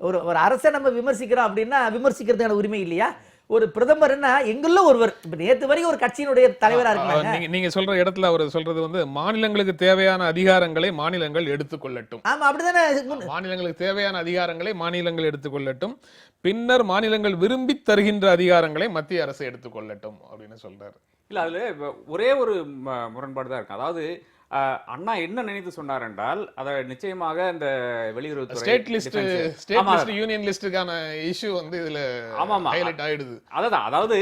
ஒரு அரசை நம்ம விமர்சிக்கிறோம் அப்படின்னா விமர்சிக்கிறதுக்கான உரிமை இல்லையா? ஒரு பிரதமர்னா எங்குள்ள ஒருவர் நேத்து வரைக்கும் ஒரு கட்சியினுடைய தலைவரா இருக்காங்க. நீங்க சொல்ற இடத்துல அவர் சொல்றது வந்து மாநிலங்களுக்கு தேவையான அதிகாரங்களை மாநிலங்கள் எடுத்துக்கொள்ளட்டும். ஆமா, அப்படிதானே. மாநிலங்களுக்கு தேவையான அதிகாரங்களை மாநிலங்கள் எடுத்துக்கொள்ளட்டும், பின்னர் மாநிலங்கள் விரும்பி தருகின்ற அதிகாரங்களை மத்திய அரசு எடுத்துக்கொள்ளட்டும் அப்படின்னு சொல்றாரு. இல்ல அதுல ஒரே ஒரு முரண்பாடு தான் இருக்கு. அதாவது அண்ணா என்ன நினைத்து சொன்னார் என்றால், அதை நிச்சயமாக இந்த வெளியுறவுத்துறை ஸ்டேட் லிஸ்ட் யூனியன் லிஸ்டுக்கான இஷ்யூ வந்து இதுல ஹைலைட் ஆயிடுது. அதாவது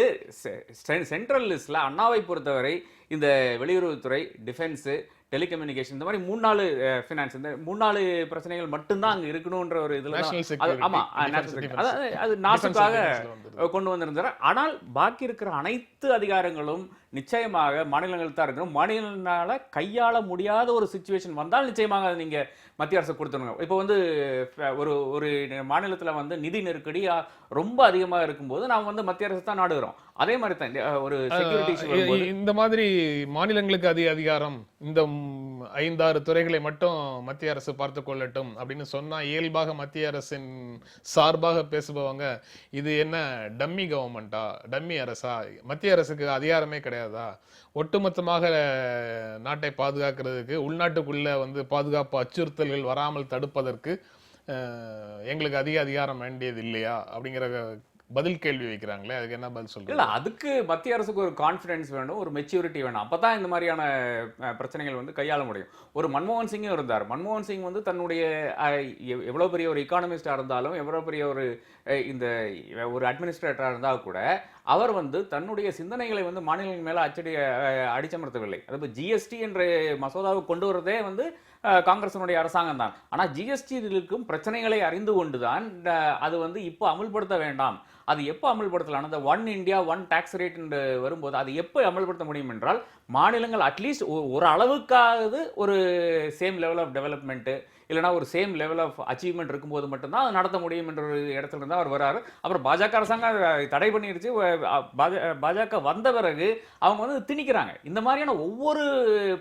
சென்ட்ரல் லிஸ்ட்ல அண்ணாவை பொறுத்தவரை இந்த வெளியுறவுத்துறை, டிஃபென்ஸ், டெலிகம்யூனிகேஷன், இந்த மாதிரி 3-4 ஃபினான்ஸ், இந்த 3-4 பிரச்சனைகள் மட்டும்தான் அங்க இருக்கணும்ன்ற ஒரு இதுல அது நாட்டுக்காக கொண்டு வந்திருந்தார். ஆனால் பாக்கி இருக்கிற அனைத்து அதிகாரங்களும் நிச்சயமாக மாநிலங்கள் தான் இருக்கணும். மாநிலங்களால கையாள முடியாத ஒரு சுச்சுவேஷன் வந்தால் நிச்சயமாக அதை நீங்க மத்திய அரசு கொடுத்துருங்க. இப்போ வந்து ஒரு ஒரு மாநிலத்தில் வந்து நிதி நெருக்கடி ரொம்ப அதிகமாக இருக்கும்போது நாம் வந்து மத்திய அரசு தான் நாடுகிறோம். அதே மாதிரி தான் ஒரு செக்யூரிட்டி இந்த மாதிரி மாநிலங்களுக்கு அதிகாரம், இந்த 5-6 துறைகளை மட்டும் மத்திய அரசு பார்த்து கொள்ளட்டும் அப்படின்னு சொன்னா இயல்பாக மத்திய அரசின் சார்பாக பேசுபவங்க இது என்ன டம்மி கவர்மெண்டா, டம்மி அரசா, மத்திய அரசுக்கு அதிகாரமே கிடையாதா, ஒட்டுமொத்தமாக நாட்டை பாதுகாக்கிறதுக்கு உள்நாட்டுக்குள்ள வந்து பாதுகாப்பு அச்சுறுத்தல்கள் வராமல் தடுப்பதற்கு எங்களுக்கு அதிகாரம் வேண்டியது இல்லையா அப்படிங்கிற பதில் கேள்வி வைக்கிறாங்களே, அதுக்கு என்ன பதில் சொல்றீங்க? இல்ல, அதுக்கு மத்திய அரசுக்கு ஒரு கான்ஃபிடன்ஸ் வேணும், ஒரு மெச்சூரிட்டி வேணும். அப்பதான் இந்த மாதிரியான பிரச்சனைகள் வந்து கையாள முடியும். ஒரு மன்மோகன் சிங்கும் இருந்தார். மன்மோகன் சிங் வந்து தன்னுடைய எவ்வளவு பெரிய ஒரு எக்கானமிஸ்டா இருந்தாலும், எவ்வளவு பெரிய ஒரு இந்த ஒரு அட்மினிஸ்ட்ரேட்டரா இருந்தால் கூட அவர் வந்து தன்னுடைய சிந்தனைகளை வந்து மாநிலங்கள் மேல அடிச்சமர்த்தவில்லை. அதாவது ஜிஎஸ்டி என்ற மசோதாவை கொண்டு வரதே வந்து காங்கிரசினுடைய அரசாங்கம் தான். ஆனால் ஜிஎஸ்டி இருக்கும் பிரச்சனைகளை அறிந்து கொண்டுதான் அது வந்து இப்போ அமல்படுத்த வேண்டாம். அது எப்போ அமல்படுத்தலாம்? அந்த 1 இந்தியா 1 டாக்ஸ் ரேட் என்று வரும்போது அது எப்போ அமல்படுத்த முடியும் என்றால் மாநிலங்கள் அட்லீஸ்ட் ஒரு அளவுக்காவது ஒரு சேம் லெவல் ஆஃப் டெவலப்மெண்ட் இல்லைனா ஒரு சேம் லெவல் ஆஃப் அச்சீவ்மெண்ட் இருக்கும்போது மட்டும்தான் அதை நடத்த முடியும் என்ற ஒரு இடத்துல இருந்தால் அவர் வராரு. அப்புறம் பாஜக அரசாங்கம் தடை பண்ணிருச்சு. பாஜக வந்த பிறகு அவங்க வந்து திணிக்கிறாங்க. இந்த மாதிரியான ஒவ்வொரு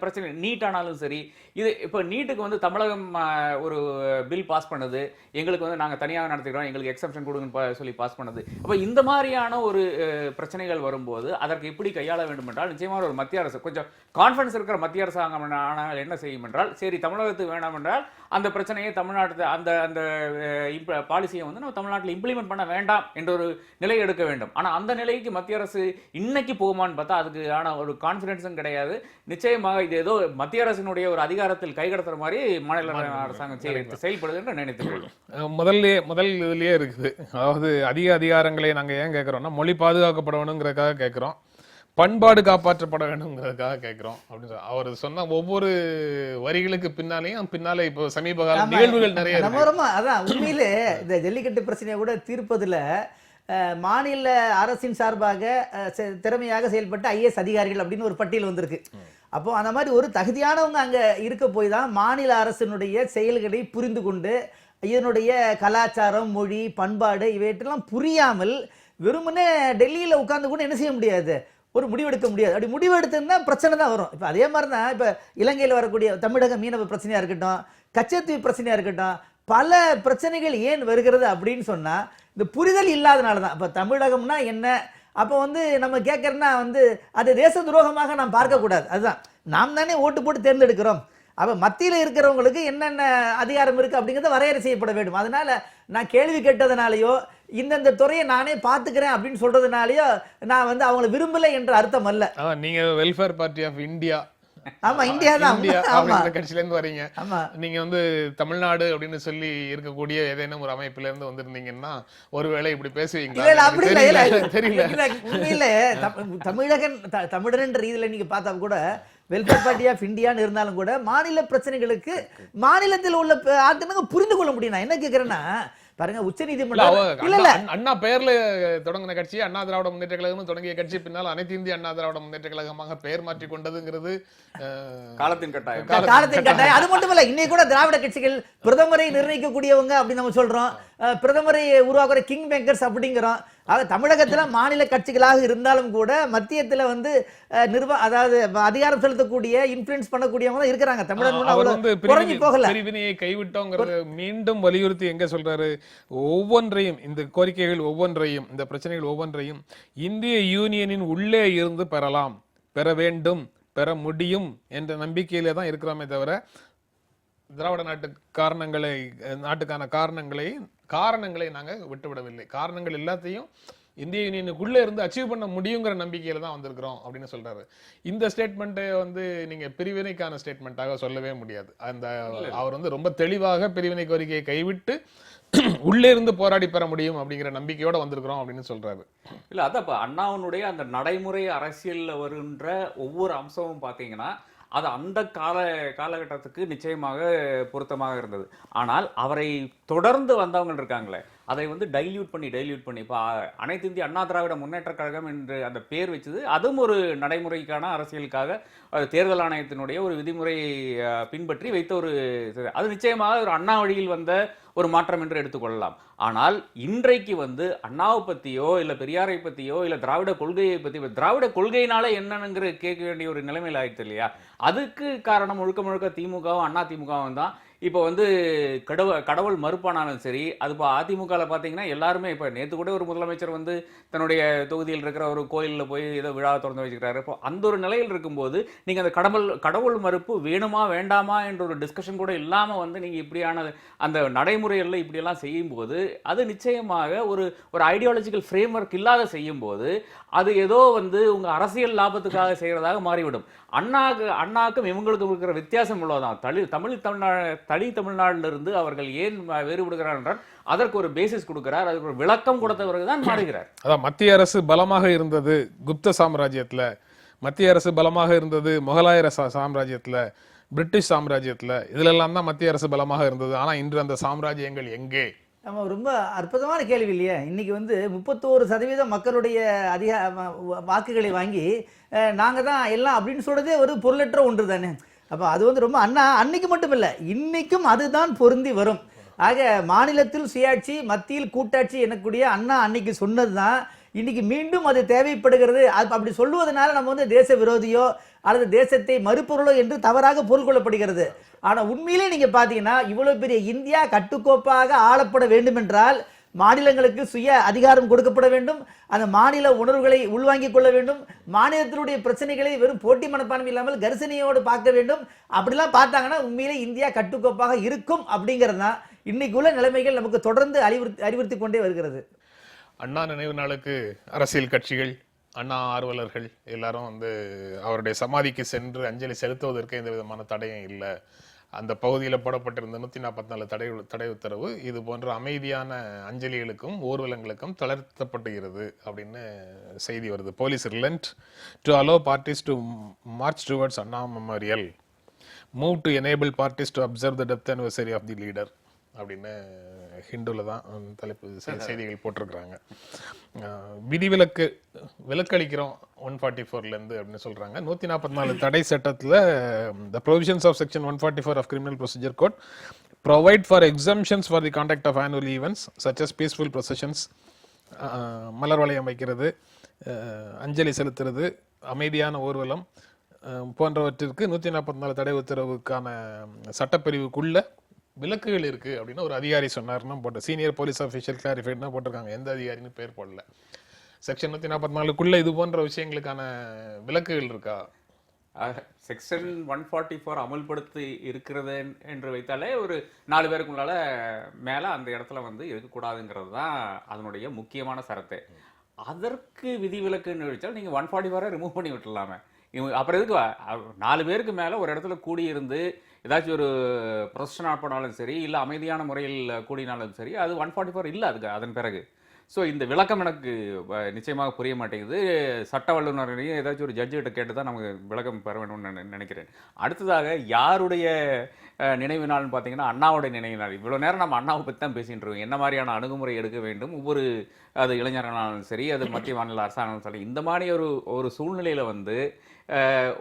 பிரச்சனை, நீட் ஆனாலும் சரி, இது இப்போ நீட்டுக்கு வந்து தமிழகம் ஒரு பில் பாஸ் பண்ணுது, எங்களுக்கு வந்து நாங்கள் தனியாக நடத்திக்கிறோம், எங்களுக்கு எக்ஸப்ஷன் கொடுங்கன்னு சொல்லி பாஸ் பண்ணுது. அப்போ இந்த மாதிரியான ஒரு பிரச்சனைகள் வரும்போது அதற்கு எப்படி கையாள வேண்டும் என்றால் நிச்சயமாக ஒரு மத்திய அரசு கொஞ்சம் கான்ஃபிடன்ஸ் இருக்கிற மத்திய அரசாங்கம் ஆனால் என்ன செய்யும் என்றால், சரி தமிழகத்துக்கு வேண்டாம் என்றால் அந்த பிரச்சனையை தமிழ்நாட்டு அந்த அந்த பாலிசியை வந்து நம்ம தமிழ்நாட்டில் இம்ப்ளிமெண்ட் பண்ண வேண்டாம் என்ற ஒரு நிலை எடுக்க வேண்டும். ஆனால் அந்த நிலைக்கு மத்திய அரசு இன்னைக்கு போகுமான்னு பார்த்தா அதுக்கு ஆன ஒரு கான்ஃபிடன்ஸும் கிடையாது. நிச்சயமாக இது ஏதோ மத்திய அரசினுடைய ஒரு அதிகாரத்தில் கைகடத்துற மாதிரி மாநில அரசாங்கம் செயல்படுது என்று நினைத்துக்கொள்ளும். முதல் இதுலயே இருக்குது. அதாவது அதிகாரங்களை நாங்கள் ஏன் கேட்குறோம்னா மொழி பாதுகாக்கப்படணுங்கிறதுக்காக கேட்குறோம், பண்பாடு காப்பாற்றப்பட வேண்டும்ங்கிறதுக்காக கேட்கிறோம் அப்படின்னு அவர் சொன்ன ஒவ்வொரு வரிகளுக்கு பின்னாலே இப்போ சமீப கால நிகழ்வுகள் நிறைய இருக்கு. அதான் உண்மையிலே இந்த ஜல்லிக்கட்டு பிரச்சனையை கூட தீர்ப்பதில் மாநில அரசின் சார்பாக திறமையாக செயல்பட்ட ஐஏஎஸ் அதிகாரிகள் அப்படின்னு ஒரு பட்டியல் வந்திருக்கு. அப்போ அந்த மாதிரி ஒரு தகுதியானவங்க அங்க இருக்க போய் தான் மாநில அரசினுடைய செயல்களை புரிந்து கொண்டு இதனுடைய கலாச்சாரம், மொழி, பண்பாடு இவையெல்லாம் புரியாமல் வெறுமனே டெல்லியில் உட்கார்ந்து கூட என்ன செய்ய முடியாது, ஒரு முடிவெடுக்க முடியாது. அப்படி முடிவெடுத்துன்னா பிரச்சனை தான் வரும். இப்போ அதே மாதிரி தான் இப்போ இலங்கையில் வரக்கூடிய தமிழக மீனவ பிரச்சனையாக இருக்கட்டும், கச்சத்தீவு பிரச்சனையாக இருக்கட்டும், பல பிரச்சனைகள் ஏன் வருகிறது அப்படின்னு சொன்னால் இந்த புரிதல் இல்லாதனால தான். இப்போ தமிழகம்னா என்ன, அப்போ வந்து நம்ம கேட்குறோன்னா வந்து அது தேச துரோகமாக நாம் பார்க்கக்கூடாது. அதுதான் நாம் தானே ஓட்டு போட்டு தேர்ந்தெடுக்கிறோம். அப்போ மத்தியில் இருக்கிறவங்களுக்கு என்னென்ன அதிகாரம் இருக்குது அப்படிங்கிறத வரையறை செய்யப்பட வேண்டும். அதனால் நான் கேள்வி கேட்டதுனாலையோ இந்தந்த துறையை நானே பார்த்துக்கிறேன் அப்படின்னு சொல்றதுனாலயோ நான் வந்து அவங்களை விரும்பலை என்ற அர்த்தம் அல்ல. நீங்க வெல்ஃபேர் பார்ட்டி ஆஃப் இந்தியா, ஆமா இந்தியா தான் கட்சியில இருந்து வரீங்க. நீங்க வந்து தமிழ்நாடு அப்படின்னு சொல்லி இருக்கக்கூடிய ஏதேனும் ஒரு அமைப்புல இருந்து வந்திருந்தீங்கன்னா ஒருவேளை இப்படி பேசுவீங்களா தெரியல. உண்மையில தமிழன் ரீதியில நீங்க பார்த்தா கூட வெல்ஃபேர் பார்ட்டி ஆஃப் இந்தியான்னு இருந்தாலும் கூட மாநில பிரச்சனைகளுக்கு மாநிலத்தில் உள்ள ஆட்களுக்கு புரிந்து கொள்ள முடியும். நான் என்ன கேட்கிறேன்னா பாருங்க, உச்ச நீதிமன்றம் அண்ணா பெயர்ல தொடங்கின கட்சி அண்ணா திராவிட முன்னேற்ற கழகம் தொடங்கிய கட்சி பின்னால் அனைத்து இந்திய அண்ணா திராவிட முன்னேற்ற கழகமாக பெயர் மாற்றி கொண்டதுங்கிறது காலத்தின் கட்டாயம். அது மட்டும் இல்ல, இன்னைக்கு கூட திராவிட கட்சிகள் பிரதமரை நிர்ணயிக்கக்கூடியவங்க அப்படின்னு நம்ம சொல்றோம், பிரதமரை உருவாக்குற கிங் மேக்கர்ஸ் அப்படிங்கிறோம். தமிழகத்துல மாநில கட்சிகளாக இருந்தாலும் கூட மத்தியத்துல வந்து அதாவது அதிகாரம் செலுத்தக்கூடிய இன்ஃப்ளூயன்ஸ் பண்ணக்கூடியவங்க இருக்கிறாங்க. தமிழக பிரிவினையை கைவிட்டோங்கிறத மீண்டும் வலியுறுத்தி எங்க சொல்றாரு, ஒவ்வொன்றையும் இந்த கோரிக்கைகள் ஒவ்வொன்றையும் இந்த பிரச்சனைகள் ஒவ்வொன்றையும் இந்திய யூனியனின் உள்ளே இருந்து பெறலாம், பெற வேண்டும், பெற முடியும் என்ற நம்பிக்கையிலே தான் இருக்கிறோமே தவிர திராவிட நாட்டுக்கான காரணங்களை நாங்க விட்டுவிடவில்லை. காரணங்கள் எல்லாத்தையும் இந்திய யூனியனுக்குள்ளே இருந்து அச்சீவ் பண்ண முடியுங்கிற நம்பிக்கையில தான் வந்திருக்கிறோம் அப்படின்னு சொல்றாரு. இந்த ஸ்டேட்மெண்ட்டை வந்து நீங்க பிரிவினைக்கான ஸ்டேட்மெண்ட்டாக சொல்லவே முடியாது. அவர் வந்து ரொம்ப தெளிவாக பிரிவினை கோரிக்கையை கைவிட்டு உள்ளே இருந்து போராடி பெற முடியும் அப்படிங்கிற நம்பிக்கையோட வந்திருக்கிறோம் அப்படின்னு சொல்றாரு. இல்ல அதான் அண்ணாவனுடைய அந்த நடைமுறை அரசியல்ல வருகின்ற ஒவ்வொரு அம்சமும் பாத்தீங்கன்னா அது அந்த காலகட்டத்துக்கு நிச்சயமாக பொருத்தமாக இருந்தது. ஆனால் அவரை தொடர்ந்து வந்தவங்க இருக்காங்களே, அதை வந்து டைல்யூட் பண்ணி இப்போ அனைத்து இந்திய அண்ணா திராவிட முன்னேற்றக் கழகம் என்று அந்த பேர் வச்சது, அதுவும் ஒரு நடைமுறைக்கான அரசியலுக்காக தேர்தல் ஆணையத்தினுடைய ஒரு விதிமுறையை பின்பற்றி வைத்த ஒரு அது நிச்சயமாக ஒரு அண்ணா வழியில் வந்த ஒரு மாற்றம் என்று எடுத்துக்கொள்ளலாம். ஆனால் இன்றைக்கு வந்து அண்ணாவை பற்றியோ இல்லை பெரியாரை பற்றியோ இல்லை திராவிட கொள்கையை பற்றி, திராவிட கொள்கையினால என்னங்கிற கேட்க வேண்டிய ஒரு நிலைமையில் ஆயிடுச்சு இல்லையா? அதுக்கு காரணம் முழுக்க முழுக்க திமுகவும் அண்ணா திமுகவும் தான். இப்போ வந்து கடவுள் மறுப்பானாலும் சரி, அது இப்போ அதிமுகவில் பார்த்தீங்கன்னா எல்லாருமே, இப்போ நேற்று கூட ஒரு முதலமைச்சர் வந்து தன்னுடைய தொகுதியில் இருக்கிற ஒரு கோயிலில் போய் ஏதோ விழா திறந்து வச்சுக்கிறாரு. இப்போ அந்த ஒரு நிலையில் இருக்கும்போது நீங்கள் அந்த கடவுள் மறுப்பு வேணுமா வேண்டாமா என்ற ஒரு டிஸ்கஷன் கூட இல்லாமல் வந்து நீங்கள் இப்படியான அந்த நடைமுறைகளில் இப்படியெல்லாம் செய்யும்போது அது நிச்சயமாக ஒரு ஐடியாலஜிக்கல் ஃப்ரேம் ஒர்க் இல்லாத செய்யும்போது அது ஏதோ வந்து உங்கள் அரசியல் லாபத்துக்காக செய்கிறதாக மாறிவிடும். அண்ணாக்கும் இவங்களுக்கும் இருக்கிற வித்தியாசம் உள்ளதான். தனி தமிழ்நாட்டிலிருந்து அவர்கள் ஏன் வேறுபடுகிறார் என்றால் அதற்கு ஒரு பேசிஸ் கொடுக்கிறார், அதுக்கு ஒரு விளக்கம் கொடுத்தவர்கள் தான் மாறுகிறார். அதான் மத்திய அரசு பலமாக இருந்தது குப்த சாம்ராஜ்யத்துல, மத்திய அரசு பலமாக இருந்தது முகலாய சாம்ராஜ்யத்துல, பிரிட்டிஷ் சாம்ராஜ்யத்துல, இதுல எல்லாம் தான் மத்திய அரசு பலமாக இருந்தது. ஆனா இன்று அந்த சாம்ராஜ்யங்கள் எங்கே? நம்ம ரொம்ப அற்புதமான கேள்வி இல்லையா? இன்னைக்கு வந்து 31% மக்களுடைய வாக்குகளை வாங்கி நாங்கள் தான் எல்லாம் அப்படின்னு சொல்றதே ஒரு பொருளற்ற ஒன்று தானே. அப்போ அது வந்து ரொம்ப அன்னைக்கு மட்டும் இல்லை, இன்னைக்கும் அதுதான் பொருந்தி வரும். ஆக மாநிலத்தில் சுயாட்சி, மத்தியில் கூட்டாட்சி எனக்கூடிய அண்ணா அன்னைக்கு சொன்னது தான் இன்னைக்கு மீண்டும் அது தேவைப்படுகிறது. அப்படி சொல்லுவதனால நம்ம வந்து தேச விரோதியோ அல்லது தேசத்தை மறுப்பொருளோ என்று தவறாக பொருள் கொள்ளப்படுகிறது. ஆனால் உண்மையிலே நீங்க பார்த்தீங்கன்னா இவ்வளவு பெரிய இந்தியா கட்டுக்கோப்பாக ஆளப்பட வேண்டும் என்றால் மாநிலங்களுக்கு சுய அதிகாரம் கொடுக்கப்பட வேண்டும். அந்த மாநில உணர்வுகளை உள்வாங்கிக் கொள்ள வேண்டும். மாநிலத்தினுடைய பிரச்சனைகளை வெறும் போட்டி மனப்பான்மை இல்லாமல் கரிசனையோடு பார்க்க வேண்டும். அப்படிலாம் பார்த்தாங்கன்னா உண்மையிலே இந்தியா கட்டுக்கோப்பாக இருக்கும். அப்படிங்கிறது தான் இன்னைக்கு உள்ள நிலைமைகள் நமக்கு தொடர்ந்து அறிவுறுத்தி கொண்டே வருகிறது. அண்ணா நினைவு நாளுக்கு அரசியல் கட்சிகள், அண்ணா ஆர்வலர்கள் எல்லாரும் வந்து அவருடைய சமாதிக்கு சென்று அஞ்சலி செலுத்துவதற்கு எந்த விதமான தடையும் இல்லை. அந்த பகுதியில் போடப்பட்டிருந்த 144 தடை உத்தரவு இது போன்ற அமைதியான அஞ்சலிகளுக்கும் ஊர்வலங்களுக்கும் தளர்த்தப்படுகிறது அப்படின்னு செய்தி வருது. Police relent to allow parties to march towards Anna memorial, move to enable parties to observe the death anniversary of the leader அப்படின்னு ஹிந்துல தான் தலைப்பு செய்திகள் போட்டிருக்கிறாங்க. விலக்களிக்கிறோம் 144 அப்படின்னு சொல்றாங்க. 144 தடை சட்டத்தில் the provisions of section 144 of criminal procedure code provide for exemptions for the conduct of annual events such as peaceful processions, மலர் வளையம் வைக்கிறது, அஞ்சலி செலுத்துறது, அமைதியான ஊர்வலம் போன்றவற்றிற்கு 144 தடை உத்தரவுக்கான சட்டப்பிரிவுக்குள்ள விலக்குகள் இருக்கு அப்படின்னு ஒரு அதிகாரி சொன்னார்னு போட்டு சீனியர் போலீஸ் ஆஃபீஷியல் கிளாரிஃபைட்னு போட்டிருக்காங்க. எந்த அதிகாரின்னு பேர் போடல. செக்ஷன் 144க்குள்ள இது போன்ற விஷயங்களுக்கான விலக்குகள் இருக்கா? செக்ஷன் 144 அமல்படுத்தி இருக்கிறது என்று வைத்தாலே ஒரு 4 பேருக்குள்ளால மேலே அந்த இடத்துல வந்து இருக்கக்கூடாதுங்கிறது தான் அதனுடைய முக்கியமான சரத்து. அதற்கு விதிவிலக்குன்னு வச்சால் நீங்கள் 144 ரிமூவ் பண்ணி விட்டுடலாமே. அப்புறம் எதுக்கு 4 பேருக்கு மேலே ஒரு இடத்துல கூடியிருந்து ஏதாச்சும் ஒரு ப்ரொசஷனாக போனாலும் சரி, இல்லை அமைதியான முறையில் கூடினாலும் சரி, அது 144 இல்லை அதுக்கு அதன் பிறகு. ஸோ இந்த விளக்கம் எனக்கு நிச்சயமாக புரிய மாட்டேங்குது. சட்ட வல்லுநரையும் ஏதாச்சும் ஒரு ஜட்ஜிகிட்ட கேட்டு தான் நமக்கு விளக்கம் பெற வேணும்னு நினைக்கிறேன். அடுத்ததாக யாருடைய நினைவு நாள்னு பார்த்தீங்கன்னா அண்ணாவுடைய நினைவு நாள். இவ்வளோ நேரம் நம்ம அண்ணாவை பற்றி தான் பேசிகிட்டு இருக்கோம். என்ன மாதிரியான அணுகுமுறை எடுக்க வேண்டும், ஒவ்வொரு அது இளைஞர்களாலும் சரி, அது மத்திய மாநில அரசாங்கம் சரி, இந்த மாதிரி ஒரு சூழ்நிலையில் வந்து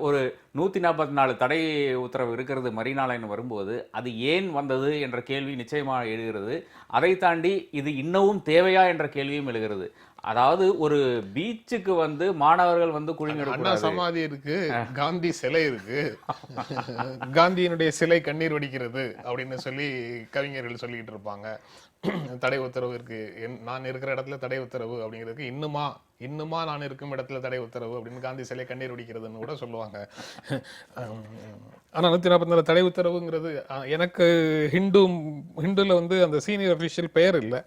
ஒரு 144 தடை உத்தரவு இருக்கிறது மரிநாளைன்னு வரும்போது அது ஏன் வந்தது என்ற கேள்வி நிச்சயமாக எழுகிறது. அதை தாண்டி இது இன்னமும் தேவையா என்ற கேள்வியும் எழுகிறது. அதாவது ஒரு பீச்சுக்கு வந்து மாணவர்கள் வந்து அண்ணா சமாதி இருக்கு, காந்தி சிலை இருக்கு, காந்தியினுடைய சிலை கண்ணீர் வடிக்கிறது அப்படின்னு சொல்லி கவிஞர்கள் சொல்லிக்கிட்டு இருப்பாங்க. தடை உத்தரவு இருக்கு, நான் இருக்கிற இடத்துல தடை உத்தரவு அப்படிங்கிறதுக்கு இன்னுமா நான் இருக்கும் இடத்துல தடை உத்தரவு அப்படின்னு காந்தி சிலை கண்ணீர் வடிக்கிறதுன்னு கூட சொல்லுவாங்க. ஆனா 144 தடை உத்தரவுங்கிறது எனக்கு ஹிந்துல வந்து அந்த சீனியர் அபிஷியல் பெயர் இல்லை,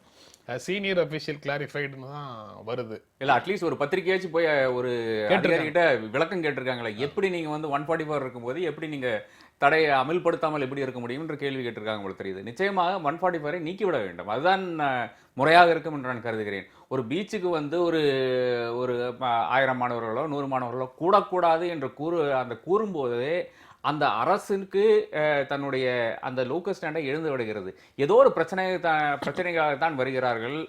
சீனியர் அபிஷியல் கிளாரிஃபைடுன்னு தான் வருது. இல்ல அட்லீஸ்ட் ஒரு பத்திரிகையாச்சும் போய் ஒரு அதிகாரிகிட்ட விளக்கம் கேட்டிருக்காங்களே, எப்படி நீங்க வந்து 144 இருக்கும்போது எப்படி நீங்க தடையை அமல்படுத்தாமல் எப்படி இருக்க முடியும்ன்ற கேள்வி கேட்டிருக்காங்க உங்களுக்கு தெரியுது. நிச்சயமாக 144 நீக்கிவிட வேண்டும், அதுதான் முறையாக இருக்கும் என்று நான் கருதுகிறேன். ஒரு பீச்சுக்கு வந்து ஒரு 1000 மாணவர்களோ 100 மாணவர்களோ கூடக்கூடாது என்று கூறும்போதே அந்த அரசுக்கு தன்னுடைய அந்த லோக்கல் ஸ்டாண்டை இழந்து விடுகிறது. ஏதோ ஒரு பிரச்சனைக்காகத்தான் வருகிறார்கள்.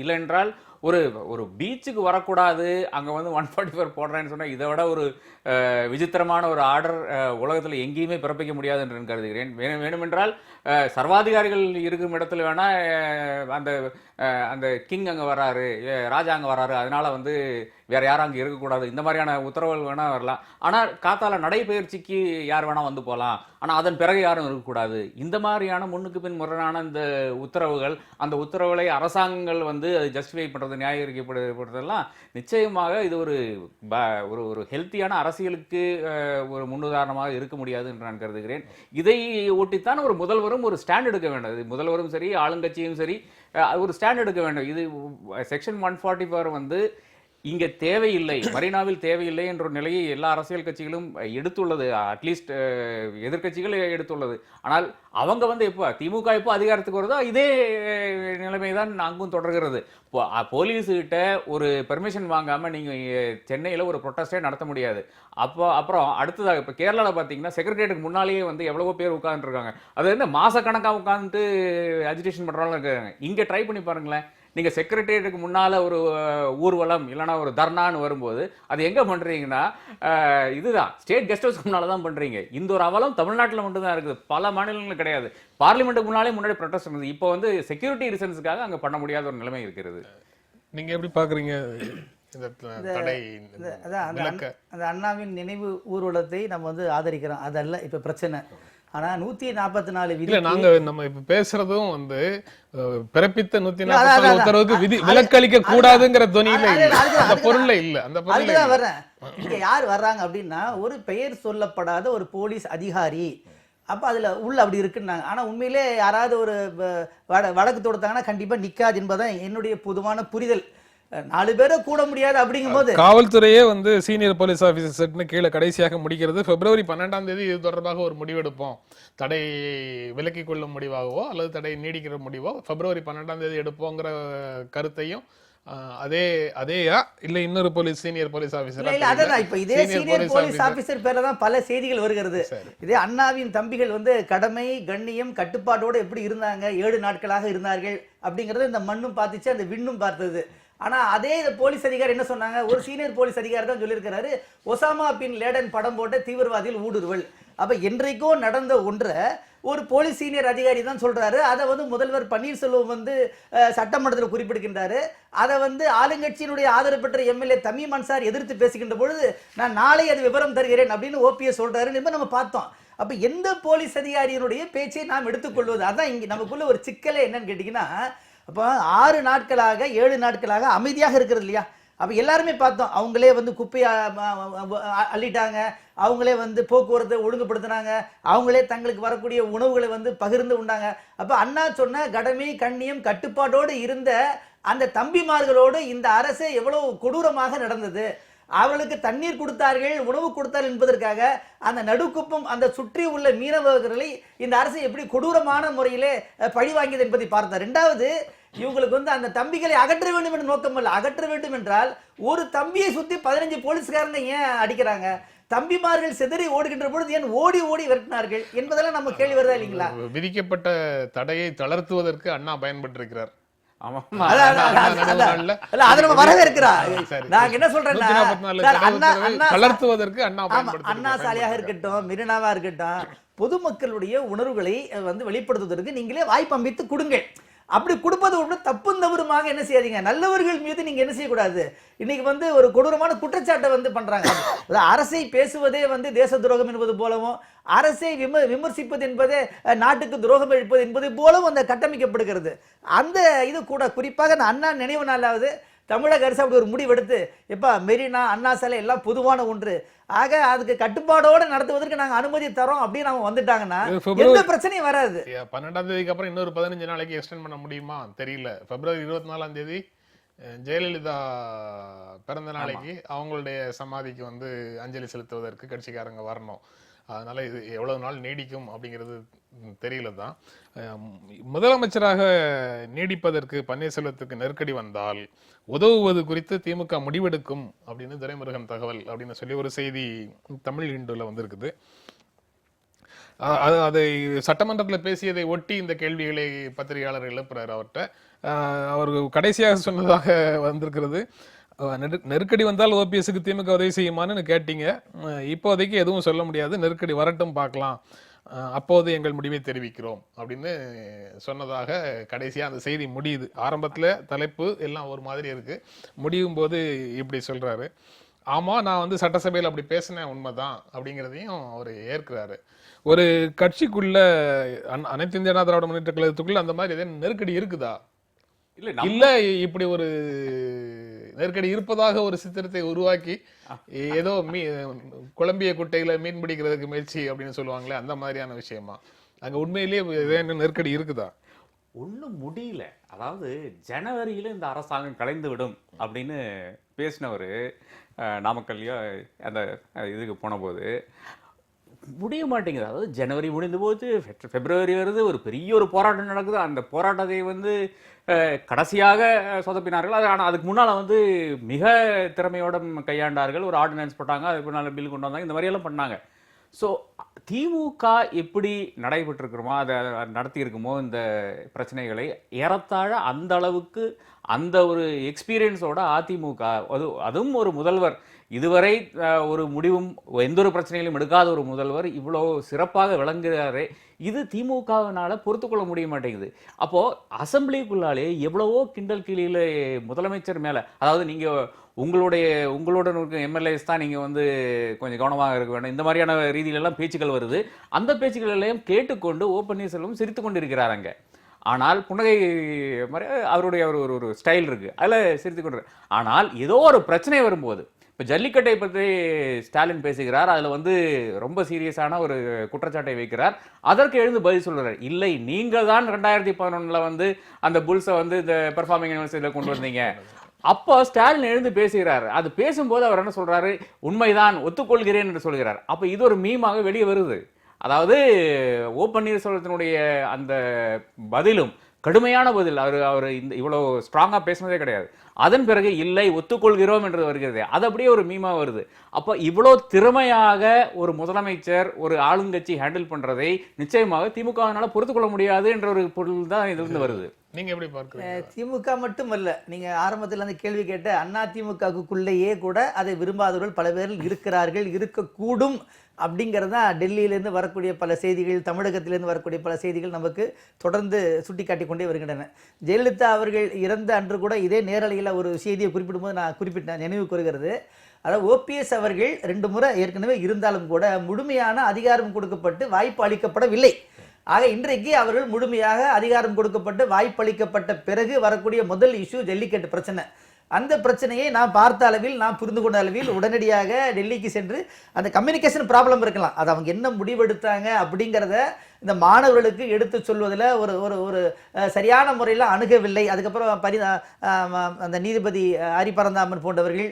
இல்லைன்றால் ஒரு ஒரு பீச்சுக்கு வரக்கூடாது, அங்கே வந்து 144 போடுறேன்னு சொன்னால் இதை விட ஒரு விசித்திரமான ஒரு ஆர்டர் உலகத்தில் எங்கேயுமே பிறப்பிக்க முடியாது என்று கருதுகிறேன். வேணுமென்றால் சர்வாதிகாரிகள் இருக்கும் இடத்துல வேணால் அந்த அந்த கிங் அங்கே வராரு, ராஜா அங்கே வராரு, அதனால வந்து வேற யாரும் அங்கே இருக்கக்கூடாது, இந்த மாதிரியான உத்தரவுகள் வேணால் வரலாம். ஆனால் காத்தால நடைபயிற்சிக்கு யார் வேணால் வந்து போகலாம், ஆனால் அதன் பிறகு யாரும் இருக்கக்கூடாது. இந்த மாதிரியான முன்னுக்கு பின் முரணான இந்த உத்தரவுகள், அந்த உத்தரவுகளை அரசாங்கங்கள் வந்து அதை ஜஸ்டிஃபை பண்ணுறது, நியாயீகரிக்கப்படுறதெல்லாம் நிச்சயமாக இது ஒரு ஒரு ஹெல்த்தியான அரசியலுக்கு ஒரு முன்னுதாரணமாக இருக்க முடியாது என்று நான் கருதுகிறேன். இதை ஒட்டித்தான் ஒரு முதல்வரும் ஒரு ஸ்டாண்ட் எடுக்க வேண்டும். முதல்வரும் சரி, ஆளுங்கட்சியும் சரி, ஒரு ஸ்டாண்ட் எடுக்க வேண்டும். இது செக்ஷன் 144 வந்து இங்க தேவையில்லை, மரீனாவில் தேவையில்லை என்ற ஒரு நிலையை எல்லா அரசியல் கட்சிகளும் எடுத்துள்ளது. அட்லீஸ்ட் எதிர்கட்சிகள் எடுத்துள்ளது. ஆனால் அவங்க வந்து திமுக எப்போ அதிகாரத்துக்கு வருதோ இதே நிலைமை தான் அங்கும் தொடர்கிறது. போலீஸுகிட்ட ஒரு பெர்மிஷன் வாங்காம நீங்க சென்னையில ஒரு ப்ரொட்டஸ்டே நடத்த முடியாது. அப்புறம் அடுத்ததாக இப்போ கேரளாவில் பார்த்தீங்கன்னா செக்ரட்டரியேட்டுக்கு முன்னாலேயே வந்து எவ்வளவோ பேர் உட்காந்துருக்காங்க. அது வந்து மாசக்கணக்காக உட்காந்துட்டு அஜிடேஷன் பண்றவங்க இருக்காங்க. இங்க ட்ரை பண்ணி பாருங்களேன். நீங்க செக்ரட்டரியேட்டுக்கு முன்னால ஒரு ஊர்வலம் இல்லைன்னா ஒரு தர்ணான்னு வரும்போது அது எங்க பண்றீங்கன்னா இதுதான் ஸ்டேட் கெஸ்ட் ஹவுஸ் முன்னால தான் பண்றீங்க. இந்த ஒரு அவலம் தமிழ்நாட்டில் மட்டும் தான் இருக்குது, பல மாநிலங்களும் கிடையாது. பார்லிமெண்ட்டுக்கு முன்னாடி ப்ரொடெஸ்ட் இருந்தது. இப்போ வந்து செக்யூரிட்டி ரீசன்ஸுக்காக அங்க பண்ண முடியாத ஒரு நிலைமை இருக்கிறது. நீங்க எப்படி பாக்குறீங்க அந்த அண்ணாவின் நினைவு ஊர்வலத்தை நம்ம வந்து ஆதரிக்கிறோம், அதல்ல இப்ப பிரச்சனை. ஆனா 144 விதி நாங்க நம்ம இப்ப பேசுறதும் வந்து பிறப்பித்த 144 உத்தரவுக்கு விலக்களிக்க கூடாதுங்கிற துணியில அந்த பொருள்ல இல்ல. அந்த பொருள்ல வர்றேன். இங்க யார் வர்றாங்க அப்படின்னா ஒரு பெயர் சொல்லப்படாத ஒரு போலீஸ் அதிகாரி. அப்ப அதுல உள்ள அப்படி இருக்குன்னாங்க. ஆனா உண்மையிலே யாராவது ஒரு வழக்கு தொடுத்தாங்கன்னா கண்டிப்பா நிக்காது என்பதான் என்னுடைய பொதுவான புரிதல். 4 பேரை கூட முடியாது அப்படிங்கும் போது காவல்துறையே வந்து சீனியர் போலீஸ் ஆபீசர் செட்னு கீழே கடைசியாக முடிக்கிறது பிப்ரவரி 12ஆம் தேதி. இது தொடர்பாக ஒரு முடிவெடுப்போம், தடை விலக்கிக் கொள்ளும் முடிவாகவோ அல்லது தடை நீடிக்கிற முடிவோ பிப்ரவரி 12ஆம் தேதி எடுப்போங்கிற கருத்தையும் அதேயா இல்ல இன்னொரு சீனியர் போலீஸ் ஆபீசர் இப்ப இதே சீனியர் போலீஸ் ஆபீசர் பேர்ல தான் பல செய்திகள் வருகிறது. இதே அண்ணாவின் தம்பிகள் வந்து கடமை கண்ணியம் கட்டுப்பாட்டோடு எப்படி இருந்தாங்க, 7 நாட்களாக இருந்தார்கள் அப்படிங்கறது இந்த மண்ணும் பார்த்துச்சு, அந்த விண்ணும் பார்த்தது. ஆனா அதே போலீஸ் அதிகாரி என்ன சொன்னாங்க, ஒரு சீனியர் போலீஸ் அதிகாரி தான் சொல்லியிருக்கிறாரு, ஒசாமா பின் லேடன் படம் போட்ட தீவிரவாதிகள் ஊடுருவல். அப்ப என்றைக்கோ நடந்த ஒன்றை ஒரு போலீஸ் சீனியர் அதிகாரி தான் சொல்றாரு. அதை வந்து முதல்வர் பன்னீர்செல்வம் வந்து சட்டமன்றத்தில் குறிப்பிடுகின்றாரு. அதை வந்து ஆளுங்கட்சியினுடைய ஆதரவு பெற்ற எம்எல்ஏ தமீம் அன்சார் எதிர்த்து பேசுகின்ற பொழுது நான் நாளை அது விவரம் தருகிறேன் அப்படின்னு ஓபிஎஸ் சொல்றாரு. நம்ம பார்த்தோம். அப்ப எந்த போலீஸ் அதிகாரியினுடைய பேச்சை நாம் எடுத்துக்கொள்வது, அதான் இங்க நமக்குள்ள ஒரு சிக்கலே என்னன்னு கேட்டீங்கன்னா, அப்போ 6 நாட்களாக 7 நாட்களாக அமைதியாக இருக்கிறது இல்லையா. அப்ப எல்லாருமே பார்த்தோம், அவங்களே வந்து குப்பையை அள்ளிட்டாங்க, அவங்களே வந்து போக்குவரத்தை ஒழுங்குபடுத்தினாங்க, அவங்களே தங்களுக்கு வரக்கூடிய உணவுகளை வந்து பகிர்ந்து உண்டாங்க. அப்ப அண்ணா சொன்ன கடமை கண்ணியம் கட்டுப்பாட்டோடு இருந்த அந்த தம்பிமார்களோடு இந்த அரசு எவ்வளவு கொடூரமாக நடந்தது. அவர்களுக்கு தண்ணீர் கொடுத்தார்கள், உணவு கொடுத்தார்கள் என்பதற்காக அந்த நடுக்குப்பம் அந்த சுற்றி உள்ள மீனவர்களை இந்த அரசு எப்படி கொடூரமான முறையிலே பழி வாங்கியது என்பதை பார்த்தார். 2வது, இவங்களுக்கு வந்து அந்த தம்பிகளை அகற்ற வேண்டும் என்ற நோக்கம் அல்ல. அகற்ற வேண்டும் என்றால் ஒரு தம்பியை சுத்தி 15 போலீஸ்காரங்க ஏன் அடிக்கிறாங்க, தம்பிமார்கள் சிதறி ஓடுகின்ற பொழுது ஏன் ஓடி ஓடி விரட்டினார்கள் என்பதெல்லாம் நம்ம கேள்வி வருதா இல்லைங்களா. விதிக்கப்பட்ட தடையை தளர்த்துவதற்கு அண்ணா பயன்பட்டிருக்கிறார். அண்ணா சாலையாக இருக்கட்டும், மெரினாவா இருக்கட்டும், பொதுமக்களுடைய உணர்வுகளை வந்து வெளிப்படுத்துவதற்கு நீங்களே வாய்ப்பு அமைத்து கொடுங்க. அப்படி கொடுப்பது தப்பும் தவறுமாக என்ன செய்யாதீங்க. நல்லவர்கள் மீது நீங்க என்ன செய்யக்கூடாது. இன்னைக்கு வந்து ஒரு கொடூரமான குற்றச்சாட்டை வந்து பண்றாங்க. அரசை பேசுவதே வந்து தேச துரோகம் என்பது போலவும், அரசை விமர்சிப்பது என்பதே நாட்டுக்கு துரோகம் இழைப்பது என்பது போலவும் அந்த கட்டமைக்கப்படுகிறது. அந்த இது கூட குறிப்பாக அந்த அண்ணா நினைவு நாளாவது தமிழக அரசு அப்படி ஒரு முடிவெடுத்து, எப்பா மெரினா அண்ணா சாலை எல்லாம் பொதுவான ஒன்று, ஆக அதுக்கு கட்டுப்பாடோடு நடத்துவதற்கு நாங்க அனுமதி தரோம் அப்படின்னு அவங்க வந்துட்டாங்கன்னா எந்த பிரச்சனையும் வராது. 12ஆம் தேதிக்கு அப்புறம் இன்னொரு 15 நாளைக்கு எக்ஸ்டெண்ட் பண்ண முடியுமா தெரியல. பிப்ரவரி 24ஆம் தேதி ஜெயலலிதா பிறந்த நாளைக்கு அவங்களுடைய சமாதிக்கு வந்து அஞ்சலி செலுத்துவதற்கு கட்சிக்காரங்க வரணும். அதனால இது எவ்வளவு நாள் நீடிக்கும் அப்படிங்கிறது தெரியல தான். முதலமைச்சராக நீடிப்பதற்கு பன்னீர்செல்வத்துக்கு நெருக்கடி வந்தால் உதவுவது குறித்து திமுக முடிவெடுக்கும் அப்படின்னு துரைமுருகன் தகவல் அப்படின்னு சொல்லி ஒரு செய்தி தமிழ் ஹிந்துல வந்திருக்குது. அதை சட்டமன்றத்தில் பேசியதை ஒட்டி இந்த கேள்விகளை பத்திரிகையாளர் எழுப்புறாரு அவர்கிட்ட. அவர் கடைசியாக சொன்னதாக வந்திருக்கிறது, நெருக்கடி வந்தால் ஓபிஎஸ்க்கு திமுக உதவி செய்யுமான்னு கேட்டீங்க. இப்போதைக்கு எதுவும் சொல்ல முடியாது, நெருக்கடி வரட்டும் பார்க்கலாம், அப்போது எங்கள் முடிவை தெரிவிக்கிறோம் அப்படின்னு சொன்னதாக கடைசியாக அந்த செய்தி முடியுது. ஆரம்பத்தில் தலைப்பு எல்லாம் ஒரு மாதிரி இருக்கு, முடியும் போது இப்படி சொல்றாரு. ஆமா, நான் சட்டசபையில் அப்படி பேசினேன், உண்மைதான் அப்படிங்கிறதையும் அவர் ஏற்கிறாரு. ஒரு கட்சிக்குள்ள அனைத்து இந்திய அண்ணா திராவிட முன்னேற்ற கழகத்துக்குள்ள அந்த மாதிரி எதாவது நெருக்கடி இருக்குதா? இல்ல இப்படி ஒரு நெருக்கடி இருப்பதாக ஒரு சித்திரத்தை உருவாக்கி ஏதோ குழம்பிய குட்டையில மீன் பிடிக்கிறதுக்கு முயற்சி அப்படின்னு சொல்லுவாங்களே, அந்த மாதிரியான விஷயமா? அங்க உண்மையிலேயே நெருக்கடி இருக்குதா? ஒன்றும் முடியல. அதாவது ஜனவரியில இந்த அரசாங்கம் கலைந்து விடும் அப்படின்னு பேசினவர் நாமக்கல்லையோ அந்த இதுக்கு போன போது முடிய மாட்டேங்குது. அதாவது ஜனவரி முடிந்த போது பிப்ரவரி வருது, ஒரு பெரிய ஒரு போராட்டம் நடக்குது. அந்த போராட்டத்தை கடைசியாக சொதப்பினார்கள். ஆனால் அதுக்கு முன்னால் மிக திறமையோட கையாண்டார்கள். ஒரு ஆர்டினன்ஸ் போட்டாங்க, அதுக்கு முன்னால் பில் கொண்டு வந்தாங்க, இந்த மாதிரியெல்லாம் பண்ணாங்க. ஸோ திமுக எப்படி நடைபெற்றிருக்கிறோமோ, அதை நடத்தி இருக்குமோ இந்த பிரச்சனைகளை, ஏறத்தாழ அந்த அளவுக்கு அந்த ஒரு எக்ஸ்பீரியன்ஸோட அதிமுக, அதுவும் ஒரு முதல்வர், இதுவரை ஒரு முடிவும் எந்த ஒரு பிரச்சனைகளையும் எடுக்காத ஒரு முதல்வர் இவ்வளோ சிறப்பாக விளங்குகிறாரே, இது திமுகவினால பொறுத்துக்கொள்ள முடிய மாட்டேங்குது. அப்போ அசம்பிளிக்குள்ளாலே எவ்வளவோ கிண்டல் கிளியில முதலமைச்சர் மேல, அதாவது நீங்க உங்களுடன் இருக்க எம்எல்ஏஸ் தான் நீங்க கொஞ்சம் கவனமாக இருக்க வேண்டும், இந்த மாதிரியான ரீதியிலெல்லாம் பேச்சுக்கள் வருது. அந்த பேச்சுக்கள் எல்லாம் கேட்டுக்கொண்டு ஓ பன்னீர்செல்வம் சிரித்து கொண்டிருக்கிறாங்க. ஆனால் புன்னகை மாதிரி அவருடைய ஒரு ஸ்டைல் இருக்கு, அதில் சிரித்து கொண்டு. ஆனால் ஏதோ ஒரு பிரச்சனை வரும்போது, இப்போ ஜல்லிக்கட்டை பற்றி ஸ்டாலின் பேசுகிறார், அதில் ரொம்ப சீரியஸான ஒரு குற்றச்சாட்டை வைக்கிறார். அதற்கு எழுந்து பதில் சொல்கிறார், இல்லை நீங்கள் தான் 2011 அந்த புல்ஸை இந்த பெர்ஃபார்மிங் யூனிவர்சிட்டியில் கொண்டு வந்தீங்க. அப்போ ஸ்டாலின் எழுந்து பேசுகிறார். அது பேசும்போது அவர் என்ன சொல்றாரு, உண்மைதான், ஒத்துக்கொள்கிறேன் என்று சொல்கிறார். அப்போ இது ஒரு மீமாக வெளியே வருது. அதாவது ஓ பன்னீர்செல்வத்தினுடைய அந்த பதிலும் கடுமையான பதில், அவர் இவ்வளவு ஸ்ட்ராங்கா பேசினதே கிடையாது. அதன் பிறகு இல்லை ஒத்துக்கொள்கிறோம் என்று வருகிறது, அது அப்படியே ஒரு மீமா வருது. அப்ப இவ்வளோ திறமையாக ஒரு முதலமைச்சர் ஒரு ஆளுங்கட்சி ஹேண்டில் பண்றதை நிச்சயமாக திமுகவினால பொறுத்துக்கொள்ள முடியாது என்ற ஒரு பொருள் தான் இதிலிருந்து வருது. நீங்க எப்படி பார்க்கிறீங்க? திமுக மட்டும் அல்ல, நீங்க ஆரம்பத்தில் அந்த கேள்வி கேட்ட அண்ணா திமுகக்குள்ளேயே கூட அதை விரும்பாதவர்கள் பல பேர் இருக்கிறார்கள், இருக்கக்கூடும் அப்படிங்கிறது தான் டெல்லியிலேருந்து வரக்கூடிய பல செய்திகள், தமிழகத்திலேருந்து வரக்கூடிய பல செய்திகள் நமக்கு தொடர்ந்து சுட்டிக்காட்டி கொண்டே வருகின்றன. ஜெயலலிதா அவர்கள் இறந்த அன்று கூட இதே நேரலையில் ஒரு செய்தியை குறிப்பிடும்போது நான் குறிப்பிட்டேன், நினைவு கூறுகிறது. அதாவது ஓபிஎஸ் அவர்கள் 2 முறை ஏற்கனவே இருந்தாலும் கூட முழுமையான அதிகாரம் கொடுக்கப்பட்டு வாய்ப்பு அளிக்கப்படவில்லை. ஆக இன்றைக்கு அவர்கள் முழுமையாக அதிகாரம் கொடுக்கப்பட்டு வாய்ப்பளிக்கப்பட்ட பிறகு வரக்கூடிய முதல் இஷ்யூ ஜல்லிக்கட்டு பிரச்சனை. அந்த பிரச்சனையை நான் பார்த்த அளவில், நான் புரிந்து கொண்ட அளவில் உடனடியாக டெல்லிக்கு சென்று அந்த கம்யூனிகேஷன் ப்ராப்ளம் இருக்கலாம், அது அவங்க என்ன முடிவெடுத்தாங்க அப்படிங்கிறத இந்த மாணவர்களுக்கு எடுத்து சொல்வதில் ஒரு ஒரு ஒரு சரியான முறையில் அணுகவில்லை. அதுக்கப்புறம் அந்த நீதிபதி ஹரிபரந்தாமன் போன்றவர்கள்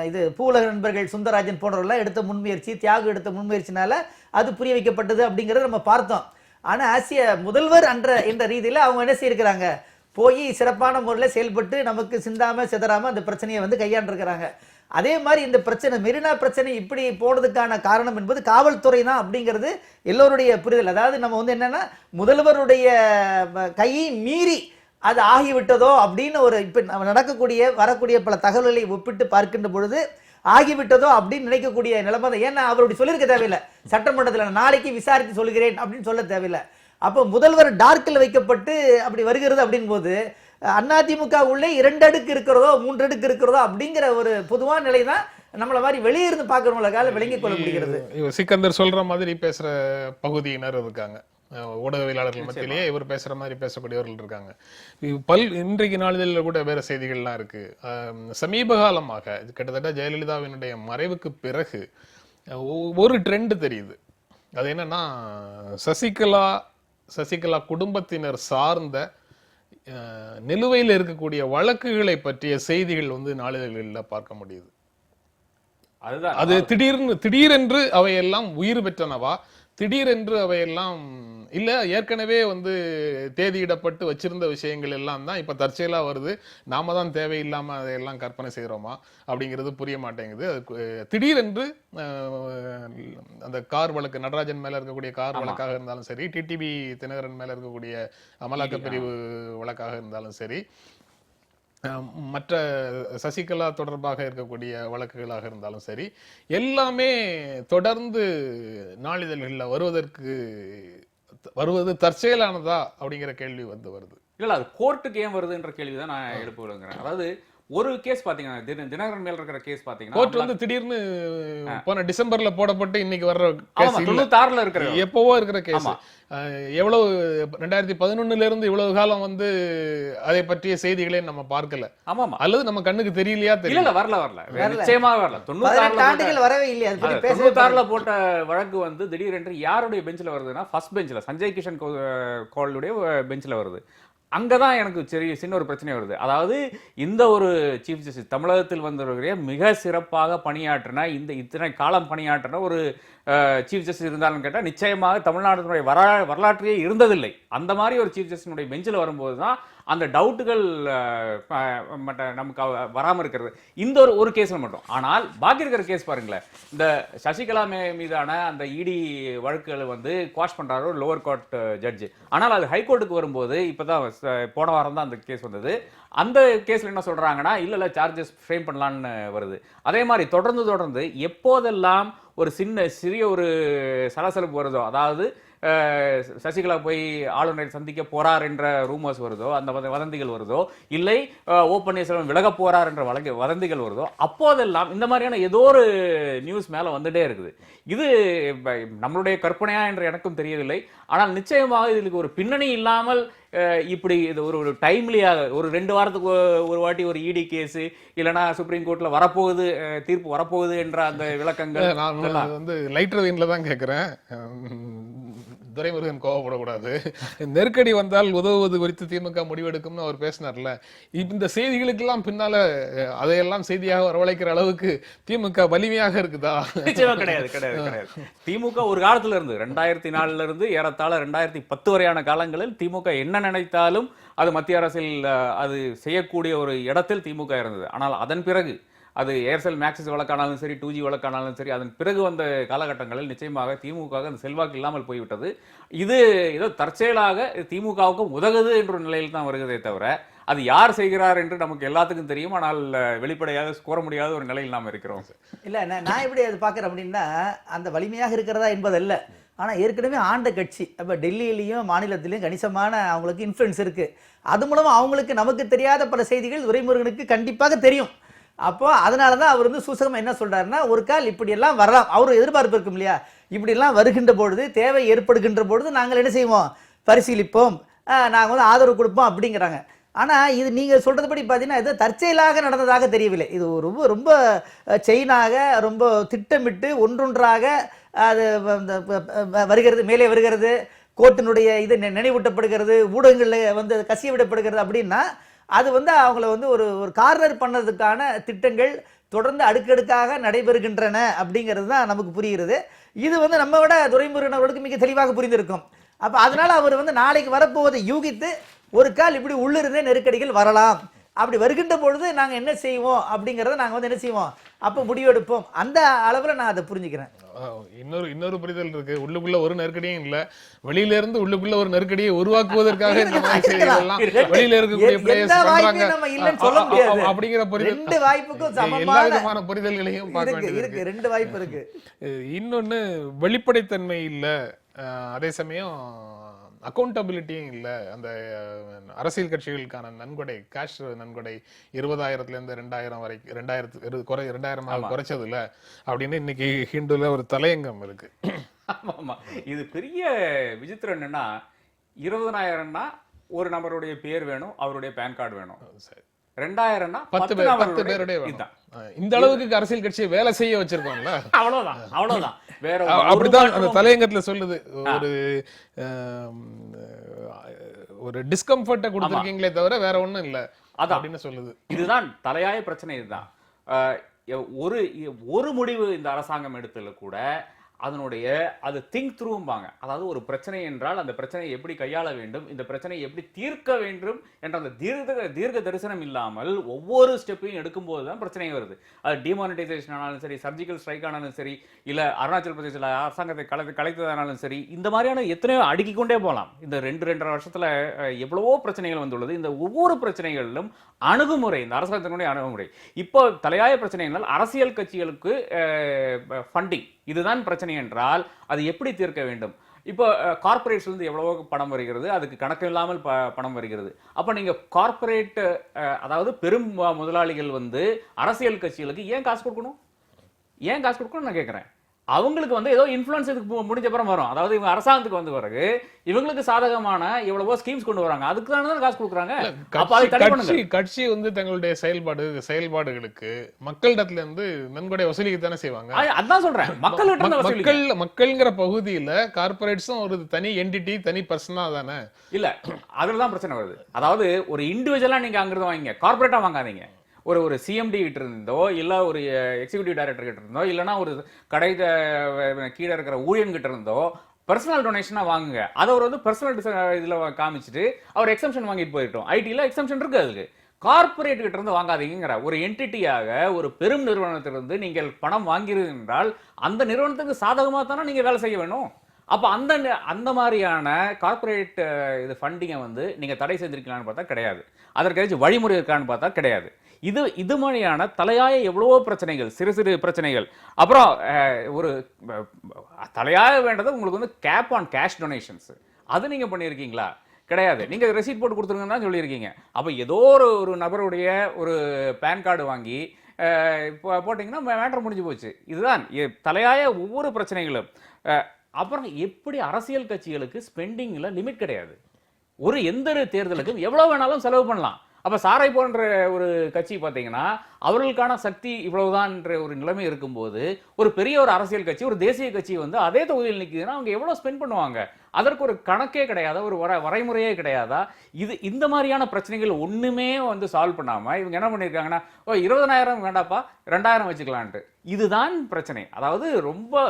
இது பூவுலக நண்பர்கள் சுந்தரராஜன் போன்றவர்கள்லாம் எடுத்த முன்முயற்சி, தியாகு எடுத்த முன்முயற்சினால அது புரிய வைக்கப்பட்டது அப்படிங்கிறத நம்ம பார்த்தோம். ஆனால் ஆசிய முதல்வர் என்ற ரீதியில் அவங்க என்ன செய்யிருக்கிறாங்க, போய் சிறப்பான முறையில் செயல்பட்டு நமக்கு சிந்தாம சிதறாம அந்த பிரச்சனையை கையாண்டிருக்கிறாங்க. அதே மாதிரி இந்த பிரச்சனை, மெரினா பிரச்சனை இப்படி போனதுக்கான காரணம் என்பது காவல்துறை தான் அப்படிங்கிறது எல்லோருடைய புரிதல். அதாவது நம்ம என்னன்னா முதல்வருடைய கையை மீறி அது ஆகிவிட்டதோ அப்படின்னு ஒரு இப்போ வரக்கூடிய பல தகவல்களை ஒப்பிட்டு பார்க்கின்ற பொழுது ஆகிவிட்டதோ அப்படின்னு நினைக்கக்கூடிய நிலைமை தான். ஏன்னா அவருடைய சொல்லியிருக்க தேவையில்லை, சட்டமன்றத்தில் நாளைக்கு விசாரித்து சொல்கிறேன் அப்படின்னு சொல்ல தேவையில்லை. அப்போ முதல்வர் டார்க்கில் வைக்கப்பட்டு அப்படி வருகிறது அப்படின் போது அதிமுக உள்ளே 2 அடுக்கு இருக்கிறதோ 3 அடுக்கு இருக்கிறதோ அப்படிங்கிற ஒரு பொதுவான நிலை தான் நம்மள மாதிரி வெளியே இருந்து பார்க்கறவங்களுக்காக விளங்கிக் கொள்ள முடிகிறது. சிக்கந்தர் சொல்ற மாதிரி பேசுற பகுதியினர் இருக்காங்க, ஊடகவியலாளர்கள் மத்தியிலேயே இவர் பேசுற மாதிரி பேசக்கூடியவர்கள் இருக்காங்க. இன்றைக்கு நாளிதழில் கூட வேற செய்திகள்லாம் இருக்கு. சமீப காலமாக கிட்டத்தட்ட ஜெயலலிதாவினுடைய மறைவுக்கு பிறகு ஒரு ட்ரெண்ட் தெரியுது. அது என்னன்னா, சசிகலா குடும்பத்தினர் சார்ந்த நிலுவையில் இருக்கக்கூடிய வழக்குகளை பற்றிய செய்திகள் நாளிதழ்களில் பார்க்க முடியுது. அது திடீரென்று அவையெல்லாம் உயிர் பெற்றனவா, திடீரென்று அவையெல்லாம் இல்ல ஏற்கனவே வந்து தேதியிடப்பட்டு வச்சிருந்த விஷயங்கள் எல்லாம் தான் இப்ப தற்செயலா வருது. நாம தான் தேவையில்லாம அதையெல்லாம் கற்பனை செய்றோமா அப்படிங்கிறது புரிய மாட்டேங்குது. திடீரென்று அந்த கார் வழக்கு நடராஜன் மேல இருக்கக்கூடிய கார் ஆமா. வழக்காக இருந்தாலும் சரி, டிடிவி தினகரன் மேல இருக்கக்கூடிய அமலாக்க பிரிவு வழக்காக இருந்தாலும் சரி, மற்ற சசிகலா தொடர்பாக இருக்கக்கூடிய வழக்குகளாக இருந்தாலும் சரி, எல்லாமே தொடர்ந்து நாளிதழ்களில் வருவது தற்செயலானதா அப்படிங்கிற கேள்வி வந்து வருது. இல்ல அது கோர்ட்டுக்கு ஏன் வருதுன்ற கேள்விதான் நான் எழுப்ப விரும்புகிறேன். அதாவது ஒரு கேஸ் பாத்தீங்கன்னா தினகரன் மேல இருக்கிற கேஸ் பாத்தீங்கன்னா கோர்ட் வந்து திடீர்னு போன டிசம்பர்ல போடப்பட்டு இன்னைக்கு வர்ற கேஸ் இல்ல. 96ல இருக்கிற எப்பவோ இருக்கிற கேஸ். ஆமா. எவ்வளவு 2011ல இருந்து இவ்வளவு காலம் வந்து அதை பற்றிய செய்திகளே நம்ம பார்க்கல. ஆமாமா. அல்லது நம்ம கண்ணுக்கு தெரியலையா இல்ல தெரியல. இல்ல வரல நிச்சயமா வரல. 18 ஆண்டுகள் வரவே இல்லையா? அதை பத்தி பேசவே 96ல போட்ட வழக்கு வந்து திடீரென்று யாருடைய பெஞ்சில் வருதுன்னா ஃபர்ஸ்ட் பெஞ்சில் சஞ்சய் கிஷன் கௌலுடைய பெஞ்சில் வருது. அங்கதான் எனக்கு சின்ன ஒரு பிரச்சனை வருது. அதாவது இந்த ஒரு சீஃப் ஜஸ்டிஸ் தமிழகத்தில் வந்தவர்களே மிக சிறப்பாக பணியாற்றின இத்தனை காலம் பணியாற்றின ஒரு சீஃப் ஜஸ்டிஸ் இருந்தாலும் கேட்டால் நிச்சயமாக தமிழ்நாட்டினுடைய வரலாற்றிலே இருந்ததில்லை. அந்த மாதிரி ஒரு சீஃப் ஜஸ்டிஸினுடைய பெஞ்சில் வரும்போது தான் அந்த டவுட்டுகள் நமக்கு வராமல் இருக்கிறது. இந்த ஒரு கேஸில் மட்டும். ஆனால் பாக்கி இருக்கிற கேஸ் பாருங்களேன். இந்த சசிகலா மீதான அந்த இடி வழக்குகளை வந்து குவாஷ் பண்றாரு ஒரு லோவர் கோர்ட் ஜட்ஜ். ஆனால் அது ஹைகோர்ட்டுக்கு வரும்போது இப்பதான் போன வாரம் தான் அந்த கேஸ் வந்தது. அந்த கேஸ்ல என்ன சொல்றாங்கன்னா இல்ல சார்ஜஸ் ஃப்ரேம் பண்ணலான்னு வருது. அதே மாதிரி தொடர்ந்து எப்போதெல்லாம் ஒரு சிறிய ஒரு சலசலப்பு வருதோ, அதாவது சசிகலா போய் ஆளுநரை சந்திக்க போறார் என்ற ரூமர்ஸ் வருதோ, அந்த வதந்திகள் வருதோ, இல்லை ஓ பன்னீர்செல்வம் விலக போறார் என்ற வதந்திகள் வருதோ, அப்போதெல்லாம் இந்த மாதிரியான ஏதோ ஒரு நியூஸ் மேல வந்துட்டே இருக்குது. இது நம்மளுடைய கற்பனையா என்று எனக்கும் தெரியவில்லை. ஆனால் நிச்சயமாக இதுக்கு ஒரு பின்னணி இல்லாமல் இப்படி இது ஒரு டைம்லியாக ஒரு 2 வாரத்துக்கு ஒரு வாட்டி ஒரு இடி கேஸ் இல்லைன்னா சுப்ரீம் கோர்ட்ல வரப்போகுது தீர்ப்பு வரப்போகுது என்ற அந்த விளக்கங்கள் நான் வந்து லைட்டர் வெயின்ல தான் கேட்கிறேன். துரைமுருகன் கோவப்படக்கூடாது. நெருக்கடி வந்தால் உதவுவது குறித்து திமுக முடிவெடுக்கும்னு அவர் பேசினார்ல. இந்த செய்திகளுக்கெல்லாம் பின்னால அதையெல்லாம் செய்தியாக வரவழைக்கிற அளவுக்கு திமுக வலிமையாக இருக்குதா? நிச்சயமா கிடையாது. திமுக ஒரு காலத்துல இருந்து 2004ல இருந்து ஏறத்தாழ 2010 வரையான காலங்களில் திமுக என்ன நினைத்தாலும் அது மத்திய அரசில் அது செய்யக்கூடிய ஒரு இடத்தில் திமுக இருந்தது. ஆனால் அதன் பிறகு அது ஏர்செல் மேக்சிஸ் வழக்கானாலும் சரி, 2G வழக்கானாலும் சரி, அதன் பிறகு வந்த காலகட்டங்களில் நிச்சயமாக திமுக அந்த செல்வாக்கு இல்லாமல் போய்விட்டது. இது ஏதோ தற்செயலாக திமுகவுக்கும் உதகுது என்ற நிலையில் தான் வருகிறதே தவிர அது யார் செய்கிறார் என்று நமக்கு எல்லாத்துக்கும் தெரியும். ஆனால் வெளிப்படையாக கோர முடியாத ஒரு நிலையில் நாம் இருக்கிறோம். இல்ல நான் எப்படி அது பார்க்குறேன் அப்படின்னா, அந்த வலிமையாக இருக்கிறதா என்பதல்ல. ஆனால் ஏற்கனவே ஆண்ட கட்சி அப்போ டெல்லியிலையும் மாநிலத்திலையும் கணிசமான அவங்களுக்கு இன்ஃப்ளூயன்ஸ் இருக்கு. அது மூலமாக அவங்களுக்கு நமக்கு தெரியாத பல செய்திகள் துரைமுருகனுக்கு கண்டிப்பாக தெரியும். அப்போ அதனால தான் அவர் வந்து சூசகமாக என்ன சொல்றாருன்னா, ஒரு கால் இப்படியெல்லாம் வரலாம், அவரும் எதிர்பார்ப்பு இருக்கும் இல்லையா, இப்படியெல்லாம் வருகின்ற பொழுது, தேவை ஏற்படுகின்ற பொழுது நாங்கள் என்ன செய்வோம், பரிசீலிப்போம், நாங்கள் வந்து ஆதரவு கொடுப்போம் அப்படிங்கிறாங்க. ஆனால் இது நீங்கள் சொல்கிறதுபடி பார்த்தீங்கன்னா இது தற்செயலாக நடந்ததாக தெரியவில்லை. இது ரொம்ப ரொம்ப செயினாக ரொம்ப திட்டமிட்டு ஒன்றொன்றாக அது வருகிறது, மேலே வருகிறது, கோர்ட்டினுடைய இது நினைவூட்டப்படுகிறது, ஊடகங்களில் வந்து கசிய விடப்படுகிறது. அப்படின்னா அது வந்து அவங்கள வந்து ஒரு கார்னர் பண்ணதுக்கான திட்டங்கள் தொடர்ந்து அடுக்கடுக்காக நடைபெறுகின்றன அப்படிங்கிறது தான் நமக்கு புரிகிறது. இது வந்து நம்ம விட துரைமுருகன் அவர்களுக்கு மிக தெளிவாக புரிந்திருக்கும். அப்போ அதனால அவர் வந்து நாளைக்கு வரப்போவதை யூகித்து ஒரு கால் இப்படி உள்ளிருந்தே நெருக்கடிகள் வரலாம், அப்படி வருகின்ற பொழுது நாங்கள் என்ன செய்வோம் அப்படிங்கிறத நாங்கள் வந்து என்ன செய்வோம், அப்போ முடிவெடுப்போம். அந்த அளவில் நான் அதை புரிஞ்சுக்கிறேன். இன்னொரு புரிதல் இருக்கு. உள்ளுக்குள்ள ஒரு நெருக்கடியும் இல்ல, வெளியில இருந்து உள்ளுக்குள்ள ஒரு நெருக்கடியை உருவாக்குவதற்காக இந்த மாதிரி செய்திகள்லாம் வெளியில இருக்கக்கூடிய பிளேயர்ஸ் பண்றாங்க அப்படிங்கிற புரிதல். ரெண்டு வாய்ப்புக்கும் சமமான எல்லா விதமான புரிதல்களையும் பார்க்க வேண்டியது இருக்கு. ரெண்டு வாய்ப்பு இருக்கு. இன்னொன்னு வெளிப்படைத்தன்மை இல்ல, அதே சமயம் அக்கௌண்டபிலிட்டியும் இல்லை. அந்த அரசியல் கட்சிகளுக்கான நன்கொடை, கேஷ் நன்கொடை 20,000 2,000 வரைக்கும் 2,000 குறைச்சது இல்லை அப்படின்னு இன்னைக்கு ஹிந்துல ஒரு தலையங்கம் இருக்கு. ஆமா, இது பெரிய விசித்திரம் என்னன்னா, 20,000னா ஒரு நபருடைய பேர் வேணும், அவருடைய பேன் கார்டு வேணும். 2,000னா 10 பேருடைய வேணும். இந்த அளவுக்கு அரசியல் கட்சியை வேலை செய்ய வச்சிருக்கோம்ல, அவ்வளவுதான். வேற அப்படிதான் அந்த தலையங்கத்துல சொல்லுது. ஒரு டிஸ்கம்ஃபர்ட்டை கொடுத்திருக்கீங்களே தவிர வேற ஒண்ணும் இல்ல அப்படின்னு சொல்லுது. இதுதான் தலையாய பிரச்சனை. இதுதான் ஒரு முடிவு இந்த அரசாங்கம் எடுத்ததுல கூட அதனுடைய அது திங்க் த்ரூம்பாங்க. அதாவது ஒரு பிரச்சனை என்றால் அந்த பிரச்சனையை எப்படி கையாள வேண்டும், இந்த பிரச்சனையை எப்படி தீர்க்க வேண்டும் என்ற அந்த தீர்க்க தரிசனம் இல்லாமல் ஒவ்வொரு ஸ்டெப்பையும் எடுக்கும்போது தான் பிரச்சனை வருது. அது டிமானிட்டைசேஷன் ஆனாலும் சரி, சர்ஜிக்கல் ஸ்ட்ரைக் ஆனாலும் சரி, இல்ல அருணாச்சல் பிரதேசத்தில் அரசாங்கத்தை கலைத்ததானாலும் சரி, இந்த மாதிரியான எத்தனையோ அடுக்கிக் கொண்டே போகலாம். இந்த 2-2.5 வருஷத்துல எவ்வளவோ பிரச்சனைகள் வந்துள்ளது. இந்த ஒவ்வொரு பிரச்சனைகளிலும் அணுகுமுறை, இந்த அரசாங்கத்தினுடைய அணுகுமுறை. இப்போ தலையாய பிரச்சனை என்றால் அரசியல் கட்சிகளுக்கு ஃபண்டிங், இதுதான் பிரச்சனை என்றால் அது எப்படி தீர்க்க வேண்டும்? இப்போ கார்பரேட்ஸ்லேருந்து எவ்வளவோ பணம் வருகிறது, அதுக்கு கணக்கு இல்லாமல் பணம் வருகிறது. அப்போ நீங்கள் கார்பரேட் அதாவது பெரும் முதலாளிகள் வந்து அரசியல் கட்சிகளுக்கு ஏன் காசு கொடுக்கணும்? ஏன் காசு கொடுக்கணும் நான் கேட்குறேன். அவங்களுக்கு வந்து ஏதோ இன்ஃப்ளூயன்ஸ் இதுக்கு முடிஞ்ச அப்புறம் வரும். அதாவது இவங்க அரசாங்கத்துக்கு வந்த பிறகு இவங்களுக்கு சாதகமான எவ்வளவோ ஸ்கீம்ஸ் கொண்டு வராங்க, அதுக்கு தானே காசு கொடுக்குறாங்க. கட்சி வந்து தங்களுடைய செயல்பாடுகளுக்கு மக்களிடத்துல இருந்து நன்கொடை வசூலிக்க தானே செய்வாங்க. அதான் சொல்றேன், மக்கள்ங்கிற பகுதியில கார்பரேட்ஸும் ஒரு தனி என்டிட்டி, தனி பர்சனா தானே. இல்ல, அதுலதான் பிரச்சனை வருது. அதாவது ஒரு இண்டிவிஜுவலா நீங்க அங்கிருந்து வாங்க, கார்பரேட்டா வாங்காதீங்க. ஒரு சிஎம்டி கிட்ட இருந்தோ, இல்ல ஒரு எக்ஸிகியூட்டிவ் டைரக்டர் கிட்ட இருந்தோ, இல்லைன்னா ஒரு கடை கீழே இருக்கிற ஊழியன் கிட்ட இருந்தோ பர்சனல் டொனேஷனா வாங்குங்க. அதை அவர் வந்து பர்சனல் இதுல காமிச்சிட்டு அவர் எக்ஸம்ஷன் வாங்கிட்டு போயிட்டோம். ஐடில எக்ஸம்ஷன் இருக்கு. அதுக்கு கார்பரேட் கிட்ட இருந்து வாங்காதீங்கிற ஒரு என்டிட்டியாக ஒரு பெரும் நிறுவனத்திலிருந்து நீங்கள் பணம் வாங்கிறது என்றால் அந்த நிறுவனத்துக்கு சாதகமாக தானே நீங்க வேலை செய்ய வேணும். அப்ப அந்த மாதிரியான கார்பரேட் இது ஃபண்டிங்கை வந்து நீங்க தடை செய்திருக்கலாம்னு பார்த்தா கிடையாது. அதற்கு ஏதாச்சும் வழிமுறை இருக்கான்னு பார்த்தா கிடையாது. இது மாதிரியான தலையாய எவ்வளவோ பிரச்சனைகள், சிறு சிறு பிரச்சனைகள். அப்புறம் ஒரு தலையாய வேண்டது உங்களுக்கு வந்து கேப் ஆன் கேஷ் டொனேஷன்ஸ், அது நீங்க பண்ணியிருக்கீங்களா? கிடையாது. நீங்க ரெசீட் போட்டு கொடுத்துருங்கன்னு தான் சொல்லியிருக்கீங்க. அப்ப ஏதோ ஒரு நபருடைய ஒரு பேன் கார்டு வாங்கி போட்டிங்கன்னா மேட்டர் முடிஞ்சு போச்சு. இதுதான் தலையாய ஒவ்வொரு பிரச்சனைகளும். அப்புறம் எப்படி அரசியல் கட்சிகளுக்கு ஸ்பெண்டிங்ல லிமிட் கிடையாது. ஒரு எந்த தேர்தலுக்கும் எவ்வளவு வேணாலும் செலவு பண்ணலாம். அப்ப சாரை போன்ற ஒரு கட்சி பார்த்தீங்கன்னா அவர்களுக்கான சக்தி இவ்வளவுதான் என்ற ஒரு நிலைமை இருக்கும்போது ஒரு பெரிய ஒரு அரசியல் கட்சி, ஒரு தேசிய கட்சி வந்து அதே தொகுதியில் நிற்குதுன்னா அவங்க எவ்வளவு ஸ்பெண்ட் பண்ணுவாங்க? அதற்கு ஒரு கணக்கே கிடையாதா, ஒரு வரைமுறையே கிடையாதா? இந்த மாதிரியான பிரச்சனைகள் ஒண்ணுமே வந்து சால்வ் பண்ணாம இவங்க என்ன பண்ணிருக்காங்கன்னா, 20,000 வேண்டாப்பா 2,000 வச்சுக்கலான்ட்டு. இதுதான் பிரச்சனை. அதாவது ரொம்ப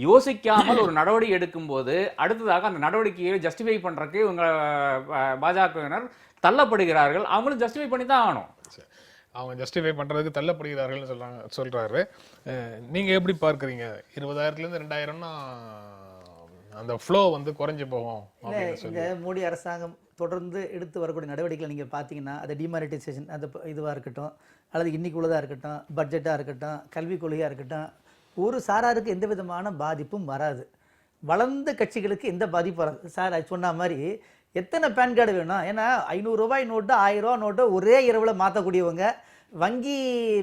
யோசிக்காமல் ஒரு நடவடிக்கை எடுக்கும்போது அடுத்ததாக அந்த நடவடிக்கையை ஜஸ்டிஃபை பண்றதுக்கு இவங்க பாஜகவினர் தள்ளப்படுகிறார்கள். அவங்களும் ஜஸ்டிஃபை பண்ணி தான் ஆகணும். அவங்க ஜஸ்டிஃபை பண்றதுக்கு தள்ளப்படுகிறார்கள் சொல்றாரு. நீங்க எப்படி பார்க்கறீங்க? 20,000லேருந்து 2,000னா அந்த ஃப்ளோ வந்து குறைஞ்சு போகும். இந்த மோடி அரசாங்கம் தொடர்ந்து எடுத்து வரக்கூடிய நடவடிக்கைகள் நீங்க பாத்தீங்கன்னா, அது டிமானிட்டைசேஷன் அது இதுவா இருக்கட்டும், அல்லது இன்னைக்கு உள்ளதா இருக்கட்டும், பட்ஜெட்டா இருக்கட்டும், கல்விக் கொள்கையா இருக்கட்டும், ஒரு சாராருக்கு எந்த விதமான பாதிப்பும் வராது. வளர்ந்த கட்சிகளுக்கு எந்த பாதிப்பும் வராது. சார் சொன்ன மாதிரி எத்தனை பேன் கார்டு வேணும்? ஏன்னா 500 ரூபாய் நோட்டு 1000 ரூபா நோட்டை ஒரே இரவில் மாற்றக்கூடியவங்க, வங்கி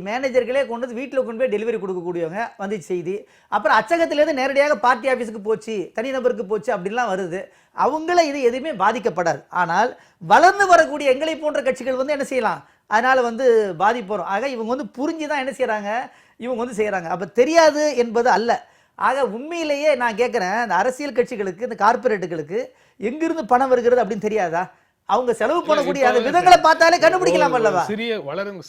மேனேஜர்களே கொண்டு வந்து வீட்டில் கொண்டு போய் டெலிவரி கொடுக்கக்கூடியவங்க வந்துச்சு செய்தி. அப்புறம் அச்சகத்திலேருந்து நேரடியாக பார்ட்டி ஆஃபீஸுக்கு போச்சு, தனிநபருக்கு போச்சு அப்படின்லாம் வருது. அவங்கள இது எதுவுமே பாதிக்கப்படாது. ஆனால் வளர்ந்து வரக்கூடிய எங்களை போன்ற கட்சிகள் வந்து என்ன செய்யலாம்? அதனால வந்து பாதிப்பு வரும். ஆக இவங்க வந்து புரிஞ்சு தான் என்ன செய்யறாங்க, இவங்க வந்து செய்யறாங்க. அப்ப தெரியாது என்பது அல்ல. ஆக உண்மையிலேயே நான் கேட்கிறேன், இந்த அரசியல் கட்சிகளுக்கு, இந்த கார்பரேட்டுகளுக்கு எங்கிருந்து பணம் வருகிறது அப்படின்னு தெரியாதா? அவங்க செலவு பண்ணக்கூடிய அந்த விதங்களை பார்த்தாலே கண்டுபிடிக்கலாம் அல்லவா?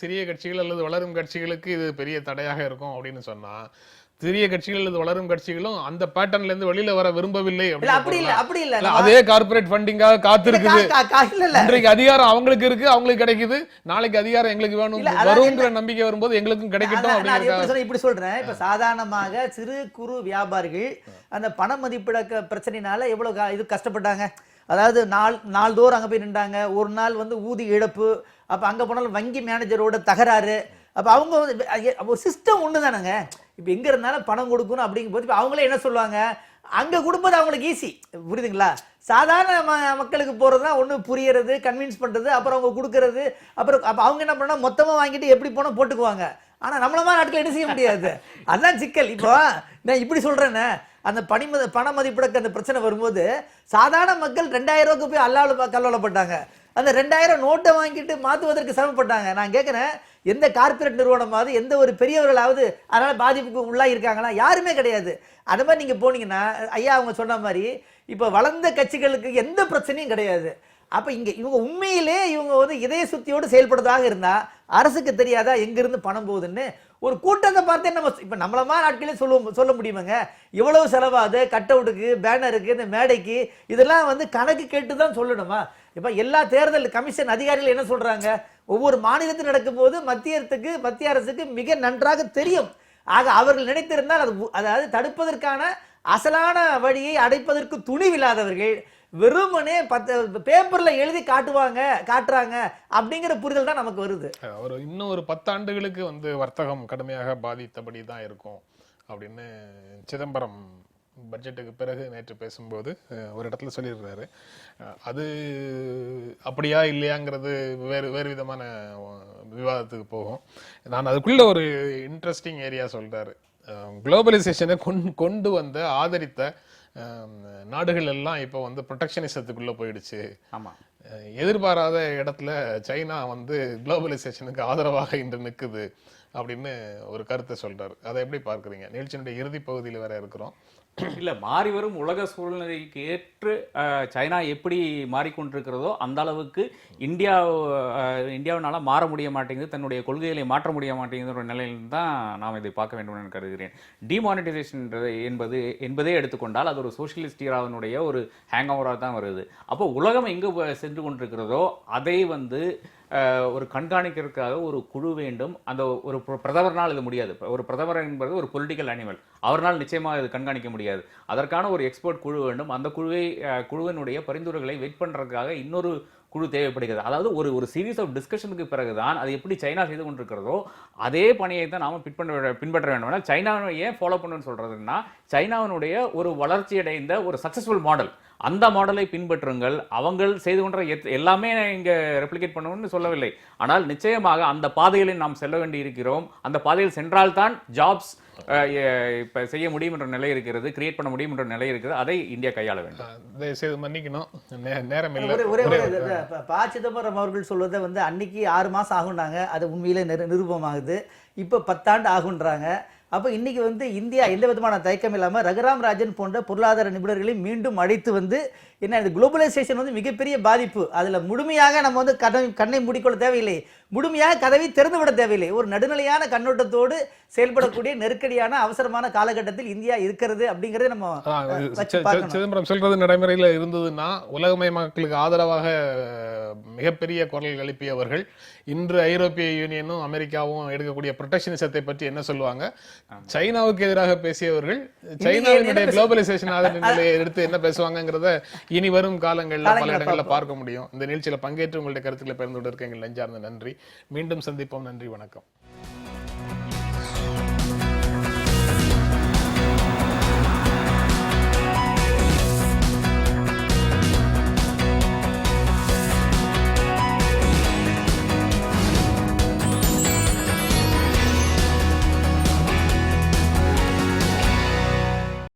சிறிய கட்சிகள் அல்லது வளரும் கட்சிகளுக்கு இது பெரிய தடையாக இருக்கும் அப்படின்னு சொன்னா, சிறிய கட்சிகள் அல்லது வளரும் கட்சிகளும் அந்த பேட்டர்ன்ல இருந்து வெளியில வர விரும்பவில்லை. அப்படி இல்ல அதே கார்பரேட் ஃபண்டிங்காக காத்திருக்குது. இன்றைக்கு அதிகாரம் அவங்களுக்கு இருக்கு, அவங்களுக்கு கிடைக்குது. நாளைக்கு அதிகாரம் எங்களுக்கு வேணும், வரும்ங்கிற நம்பிக்கை வரும்போது எங்களுக்கும் கிடைக்கட்டும். இப்படி சொல்றேன். இப்ப சாதாரணமாக சிறு குறு வியாபாரிகள் அந்த பண மதிப்பிழக்க பிரச்சனைனால எவ்வளவு இது கஷ்டப்பட்டாங்க. அதாவது நாள்தோறும் அங்க போய் நின்றாங்க. ஒரு நாள் வந்து ஊதி இழப்பு, அப்ப அங்க போனாலும் வங்கி மேனேஜரோட தகராறு. அப்ப அவங்க ஒரு சிஸ்டம் ஒண்ணு தானங்க. இப்ப எங்க இருந்தாலும் பணம் கொடுக்கணும் அப்படிங்கும் போது அவங்களே என்ன சொல்லுவாங்க, அங்க கொடுப்பது அவங்களுக்கு ஈஸி. புரியுதுங்களா? சாதாரண மக்களுக்கு போறதுதான் ஒண்ணு புரியறது, கன்வின்ஸ் பண்றது, அப்புறம் அவங்க கொடுக்கறது. அப்புறம் அப்ப அவங்க என்ன பண்ணா மொத்தமா வாங்கிட்டு எப்படி போனா போட்டுக்குவாங்க. ஆனா நம்மள மாதிரி நாட்கள் என்ன செய்ய முடியாது. அதுதான் சிக்கல். இப்போ நான் இப்படி சொல்றேன்னு, அந்த பண மதிப்பிழக்க அந்த பிரச்சனை வரும்போது சாதாரண மக்கள் 2,000 ரூபாய்க்கு போய் அல்லால கல்லோலப்பட்டாங்க. அந்த 2,000 நோட்டை வாங்கிட்டு மாற்றுவதற்கு சிரமப்பட்டாங்க. நான் கேட்கிறேன், எந்த கார்பரேட் நிறுவனமாவது, எந்த ஒரு பெரியவர்களாவது அதனால பாதிப்புக்கு உள்ளாகி இருக்காங்களா? யாருமே கிடையாது. அது மாதிரி நீங்க போனீங்கன்னா, ஐயா அவங்க சொன்ன மாதிரி இப்ப வளர்ந்த கட்சிகளுக்கு எந்த பிரச்சனையும் கிடையாது. அப்ப இவங்க உண்மையிலே இவங்க வந்து இதய சுத்தியோடு செயல்படுறதாக இருந்தா அரசுக்கு தெரியாதா எங்கிருந்து பணம் போகுதுன்னு? ஒரு கூட்டத்தை பார்த்தே நம்ம இப்ப நம்மள மாதிரி நாட்களே சொல்ல முடியுமாங்க? இவ்வளவு செலவாது, கட் அவுட்டுக்கு, பேனருக்கு, இந்த மேடைக்கு, இதெல்லாம் வந்து கணக்கு கேட்டு தான் சொல்லணுமா? இப்ப எல்லா தேர்தல் கமிஷன் அதிகாரிகள் என்ன சொல்றாங்க? ஒவ்வொரு மாநிலத்தில் நடக்கும்போது மத்திய அரசுக்கு மிக நன்றாக தெரியும். ஆக அவர்கள் நினைத்திருந்தால் அதாவது தடுப்பதற்கான அசலான வழியை அடைப்பதற்கு துணிவில்லாதவர்கள் வெறுமனே பேப்பர்ல எழுதி காட்டுறாங்க அப்படிங்கிற புரிதல் தான் நமக்கு வருது. ஒரு இன்னும் ஒரு 10 ஆண்டுகளுக்கு வந்து வர்த்தகம் கடுமையாக பாதித்தபடி தான் இருக்கும் அப்படின்னு சிதம்பரம் பட்ஜெட்டுக்கு பிறகு நேற்று பேசும்போது ஒரு இடத்துல சொல்லியிருக்காரு. அது அப்படியா இல்லையாங்கிறது வேறு விதமான விவாதத்துக்கு போகும். நான் அதுக்குள்ள ஒரு இன்ட்ரெஸ்டிங் ஏரியா சொல்றாரு. குளோபலைசேஷனை கொண்டு வந்த ஆதரித்த நாடுகள் எல்லாம் இப்போ வந்து ப்ரொடெக்ஷனிசத்துக்குள்ள போயிடுச்சு. ஆமா, எதிர்பாராத இடத்துல சைனா வந்து குளோபலைசேஷனுக்கு ஆதரவாக இன்று நிற்குது அப்படின்னு ஒரு கருத்தை சொல்றாரு. அதை எப்படி பார்க்குறீங்க? நிகழ்ச்சியினுடைய இறுதி பகுதியில் வேற இருக்கிறோம். இல்ல மாறி வரும் உலக சூழ்நிலைக்கு ஏற்று சைனா எப்படி மாறிக்கொண்டிருக்கிறதோ அந்த அளவுக்கு இந்தியாவினால மாற முடிய மாட்டேங்குது, தன்னுடைய கொள்கைகளை மாற்ற முடிய மாட்டேங்குதுன்ற நிலையில் தான் நாம் இதை பார்க்க வேண்டும் என்று கருதுகிறேன். டிமானிட்டைசேஷன் என்பதே எடுத்துக்கொண்டால் அது ஒரு சோசியலிஸ்ட் ஈராவினுடைய ஒரு ஹேங் ஓவராக தான் வருது. அப்போ உலகம் எங்கு சென்று கொண்டிருக்கிறதோ அதை வந்து ஒரு கண்காணிக்கிறதுக்காக ஒரு குழு வேண்டும். அந்த ஒரு பிரதமர்னால் இது முடியாது. ஒரு பிரதமர் என்பது ஒரு பொலிட்டிக்கல் அனிமல், அவரால் நிச்சயமாக இது கண்காணிக்க முடியாது. அதற்கான ஒரு எக்ஸ்பர்ட் குழு வேண்டும். அந்த குழுவினுடைய பரிந்துரைகளை வெயிட் பண்றதுக்காக இன்னொரு குழு தேவைப்படுகிறது. அதாவது ஒரு சீரீஸ் ஆஃப் டிஸ்கஷனுக்கு பிறகுதான் அது எப்படி சைனா செய்து கொண்டிருக்கிறதோ அதே பணியை தான் நாம பின்பற்ற வேண்டும். சைனாவை ஏன் ஃபாலோ பண்ணணும்னு சொல்றதுன்னா, சைனாவினுடைய ஒரு வளர்ச்சி அடைந்த ஒரு சக்சஸ்ஃபுல் மாடல், அந்த மாடலை பின்பற்றுங்கள். அவங்க செய்து கொண்ட எல்லாமே இங்க ரெப்ளிகேட் பண்ணணும்னு சொல்லவில்லை. ஆனால் நிச்சயமாக அந்த பாதைகளை நாம் செல்ல வேண்டி இருக்கிறோம். அந்த பாதையில் சென்றால்தான் ஜாப்ஸ் இப்ப செய்ய முடியும் என்ற நிலை இருக்கிறது, கிரியேட் பண்ண முடியும் என்ற நிலை இருக்கிறது. அதை இந்தியா கையாள வேண்டும். மன்னிக்கணும், நேரம் இல்லை. ப. சிதம்பரம் அவர்கள் சொல்வதை வந்து அன்னைக்கு 6 மாசம் ஆகும்னாங்க, அது உண்மையிலே நிரூபமாகுது. இப்ப 10 ஆண்டு ஆகுன்றாங்க. அப்போ இன்னைக்கு வந்து இந்தியா எந்த விதமான தயக்கம் இல்லாமல் ரகுராம் ராஜன் போன்ற பொருளாதார நிபுணர்களை மீண்டும் அழைத்து வந்து என்ன இந்த குளோபலைசேஷன் வந்து மிகப்பெரிய பாதிப்பு, அதில் முழுமையாக நம்ம வந்து கண்ணை மூடிக்கொள்ள தேவையில்லை, முழுமையாக கதவை திறந்து விட தேவையில்லை. ஒரு நடுநிலையான கண்ணோட்டத்தோடு செயல்படக்கூடிய நெருக்கடியான அவசரமான காலகட்டத்தில் இந்தியா இருக்கிறது அப்படிங்கறத நம்ம சிதம்பரம் சொல்றது நடைமுறையில் இருந்ததுன்னா உலகமயமாக்கலுக்கு ஆதரவாக மிகப்பெரிய குரல் எழுப்பியவர்கள் இன்று ஐரோப்பிய யூனியனும் அமெரிக்காவும் எடுக்கக்கூடிய ப்ரொடெக்ஷனிசத்தை பற்றி என்ன சொல்லுவாங்க? சைனாவுக்கு எதிராக பேசியவர்கள் சைனாவினுடைய குளோபலைசேஷன் நிலையை எடுத்து என்ன பேசுவாங்கிறத இனி வரும் காலங்களில் பல இடங்களில் பார்க்க முடியும். இந்த நிகழ்ச்சியில் பங்கேற்று உங்களுடைய கருத்துக்களை பகிர்ந்து கொண்டிருக்க எங்கள் நெஞ்சார்ந்த நன்றி. மீண்டும் சந்திப்போம். நன்றி, வணக்கம்.